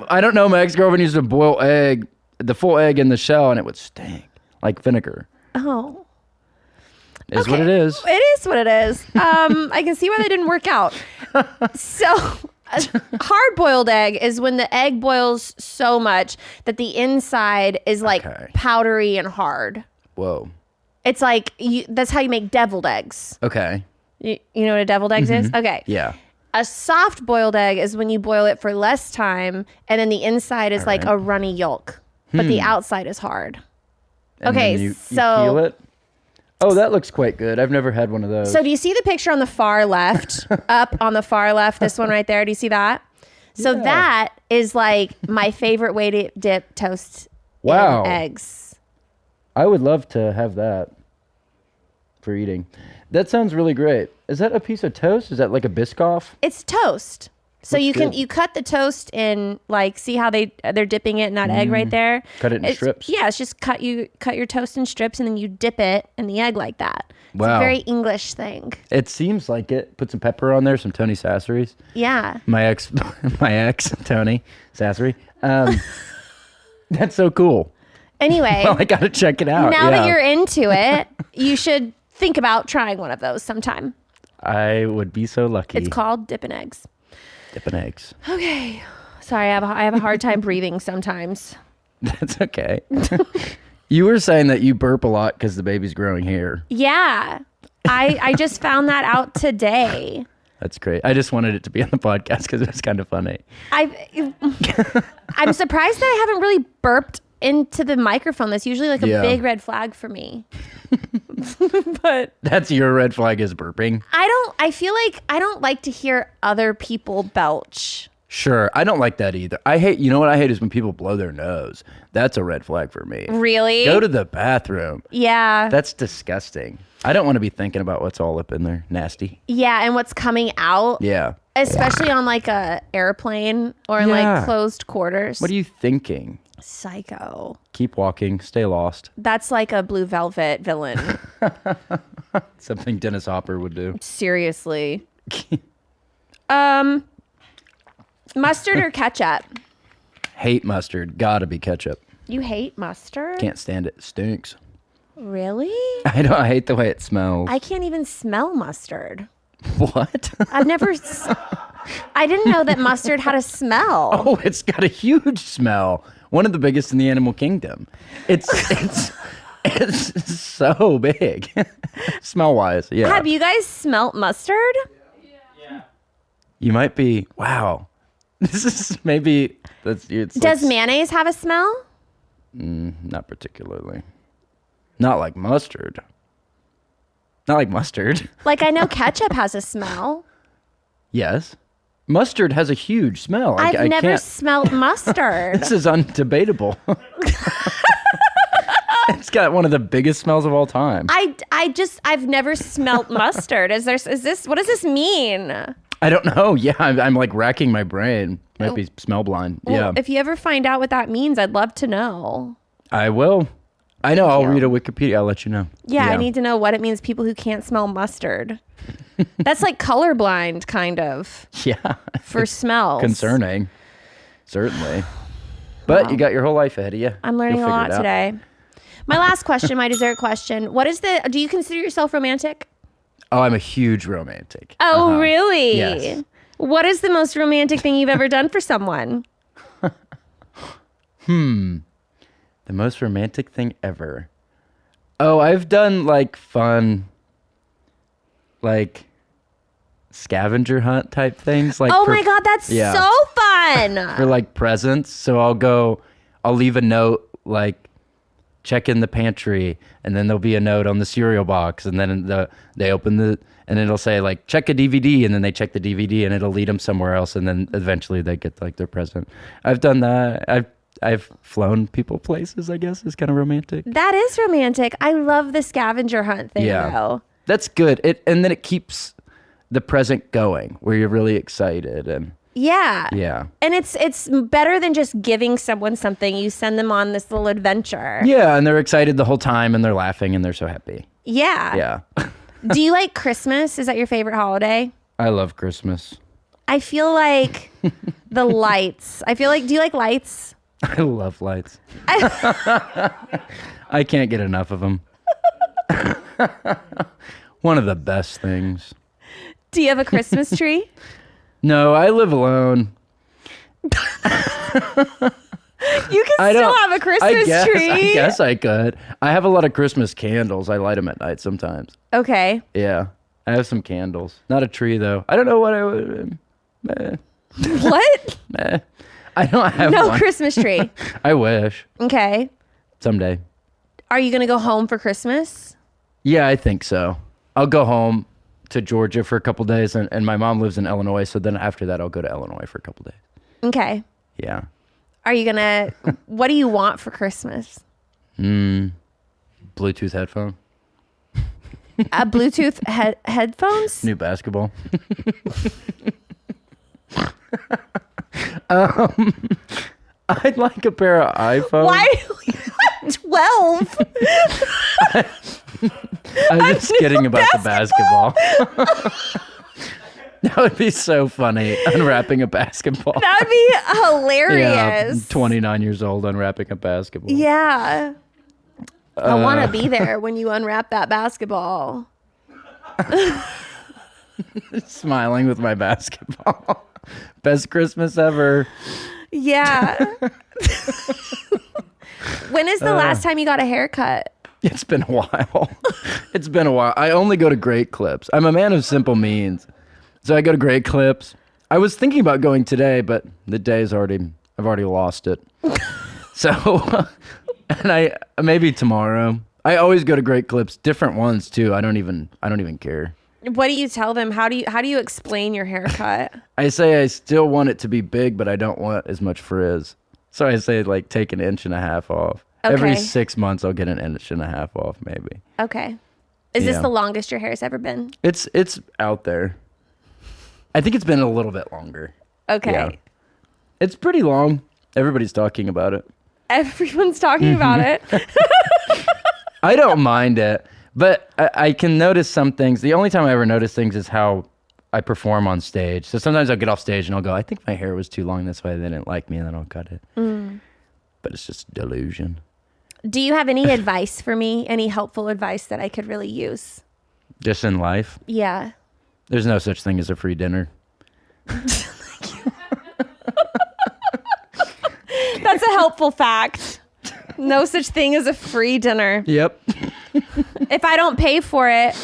I don't know, my ex-girlfriend used to boil the full egg in the shell, and it would stink like vinegar. Oh. Is what it is. It is what it is. I can see why that didn't work out. So, a hard-boiled egg is when the egg boils so much that the inside is like Okay. powdery and hard. Whoa. It's like that's how you make deviled eggs. Okay. You know what a deviled egg is? Okay. Yeah. A soft boiled egg is when you boil it for less time, and then the inside is like a runny yolk, but the outside is hard. And Okay, then you so- peel it. Oh, that looks quite good. I've never had one of those. So do you see the picture on the far left? Up on the far left, this one right there. Do you see that? So Yeah. that is like my favorite way to dip toast Wow. in eggs. I would love to have that for eating. That sounds really great. Is that a piece of toast? Is that like a Biscoff? It's toast. So Looks you can good. you cut the toast in, like, see how they're dipping it in that egg right there. Cut it in It's- strips. Yeah, it's just cut your toast in strips and then you dip it in the egg like that. It's a Wow. very English thing. It seems like it. Put some pepper on there, some Tony Sasseries. Yeah. My ex, Tony Sassery. That's so cool. Anyway, Well, I gotta check it out. now that yeah. you're into it, you should think about trying one of those sometime. I would be so lucky. It's called dipping eggs. Dipping eggs. Okay. Sorry, I have a hard time breathing sometimes. That's okay. You were saying that you burp a lot because the baby's growing hair. Yeah. I just found that out today. That's great. I just wanted it to be on the podcast because it was kind of funny. I'm surprised that I haven't really burped into the microphone. That's usually like a Yeah. big red flag for me. But That's your red flag is burping. I feel like I don't like to hear other people belch. Sure. I don't like that either. You know what I hate is when people blow their nose. That's a red flag for me. Really? Go to the bathroom. Yeah. That's disgusting. I don't want to be thinking about what's all up in there. Nasty. Yeah, and what's coming out, Yeah. especially on like a airplane or in Yeah. like closed quarters. What are you thinking? Psycho. Keep walking. Stay lost. That's like a Blue Velvet villain. Something Dennis Hopper would do. Seriously. Mustard or ketchup? Hate mustard. Gotta be ketchup. You hate mustard? Can't stand it. Stinks. Really? I hate the way it smells. I can't even smell mustard. What? I've never. I didn't know that mustard had a smell. Oh, it's got a huge smell. One of the biggest in the animal kingdom. It's so big. Smell wise, yeah. Have you guys smelt mustard? You might be. Wow. This is maybe. It's Does like, mayonnaise have a smell? Not particularly. Not like mustard. Not like mustard. Like, I know ketchup has a smell. Yes. Mustard has a huge smell. I've I never can't. smelled mustard. This is undebatable. It's got one of the biggest smells of all time. I've never smelt mustard. What does this mean? I don't know. Yeah, I'm like racking my brain. Might be smell blind. Well, Yeah. if you ever find out what that means, I'd love to know. I will. I know. I'll you. read a Wikipedia. I'll let you know. Yeah, I need to know what it means, people who can't smell mustard. That's like colorblind, kind of, Yeah. for smells. Concerning. Certainly. But you got your whole life ahead of you. I'm learning You'll a figure lot it out. today. My last question, my dessert question. Do you consider yourself romantic? Oh, I'm a huge romantic. Oh, really? Yes. What is the most romantic thing you've ever done for someone? The most romantic thing ever. Oh, I've done like fun, like scavenger hunt type things. Like Oh for- my God, that's yeah. so fun. for like presents. So I'll leave a note like check in the pantry, and then there'll be a note on the cereal box, and then they open and it'll say like check a DVD, and then they check the DVD, and it'll lead them somewhere else, and then eventually they get like their present. I've done that. I've flown people places, I guess, is kind of romantic. That is romantic. I love the scavenger hunt thing, though. That's good. And then it keeps the present going, where you're really excited and Yeah. yeah. And it's better than just giving someone something. You send them on this little adventure. Yeah, and they're excited the whole time, and they're laughing, and they're so happy. Yeah. Yeah. Do you like Christmas? Is that your favorite holiday? I love Christmas. I feel like the lights. Do you like lights? I love lights. I can't get enough of them. One of the best things. Do you have a Christmas tree? No, I live alone. You can still have a Christmas tree. I guess I could. I have a lot of Christmas candles. I light them at night sometimes. Okay. Yeah. I have some candles. Not a tree, though. I don't know what I would... What? I don't have No one. Christmas tree. I wish. Okay. Someday. Are you going to go home for Christmas? Yeah, I think so. I'll go home to Georgia for a couple days, and my mom lives in Illinois, so then after that I'll go to Illinois for a couple days. Okay. Yeah. Are you going to... What do you want for Christmas? Bluetooth headphone. Bluetooth headphones? New basketball. I'd like a pair of iPhones. Why do we have 12? I'm just kidding about the basketball. That would be so funny, unwrapping a basketball. That would be Yeah, hilarious. 29 years old, unwrapping a basketball. Yeah. I want to be there when you unwrap that basketball. Smiling with my basketball. Best Christmas ever. Yeah. When is the last time you got a haircut? It's been a while. It's been a while. I only go to Great Clips. I'm a man of simple means. So I go to Great Clips. I was thinking about going today, but the day's I've already lost it. So, and maybe tomorrow. I always go to Great Clips, different ones too. I don't even care. What do you tell them? How do you explain your haircut? I say I still want it to be big, but I don't want as much frizz. So I say like take 1.5 inches off. Every Okay. 6 months I'll get 1.5 inches off maybe. Okay. Is this Yeah. the longest your hair's ever been? It's out there. I think it's been a little bit longer. Okay. Yeah. It's pretty long. Everybody's talking about it. Everyone's talking about it. I don't mind it, but I can notice some things. The only time I ever notice things is how I perform on stage. So sometimes I'll get off stage and I'll go, I think my hair was too long. That's why they didn't like me, and then I'll cut it. But it's just delusion. Do you have any advice for me? Any helpful advice that I could really use? Just in life, Yeah. there's no such thing as a free dinner. That's a helpful fact. No such thing as a free dinner. Yep. If I don't pay for it,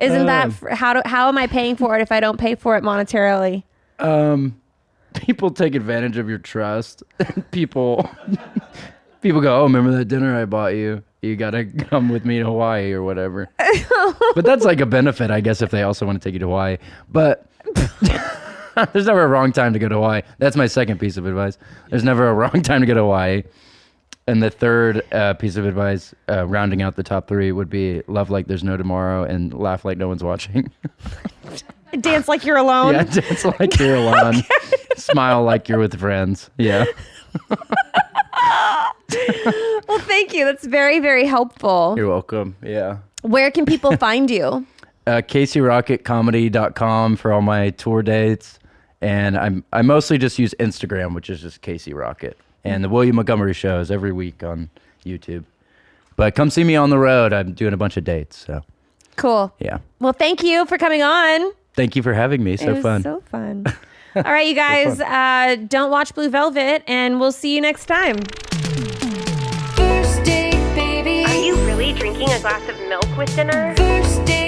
isn't that how am I paying for it if I don't pay for it monetarily? People take advantage of your trust. People People go, oh, remember that dinner I bought you? You got to come with me to Hawaii or whatever. But that's like a benefit, I guess, if they also want to take you to Hawaii. But there's never a wrong time to go to Hawaii. That's my second piece of advice. There's never a wrong time to go to Hawaii. And the third piece of advice, rounding out the top three, would be love like there's no tomorrow and laugh like no one's watching. Dance like you're alone. Yeah, dance like you're alone. Smile like you're with friends. Yeah. Well, thank you. That's very, very helpful. You're welcome. Yeah. Where can people find you? CaseyRocketComedy.com for all my tour dates. And I mostly just use Instagram, which is just Casey Rocket. And the William Montgomery Show is every week on YouTube. But come see me on the road. I'm doing a bunch of dates. So Cool. yeah. Well, thank you for coming on. Thank you for having me. So It was fun. so fun. All right, you guys, don't watch Blue Velvet, and we'll see you next time. First date, baby. Are you really drinking a glass of milk with dinner? First date.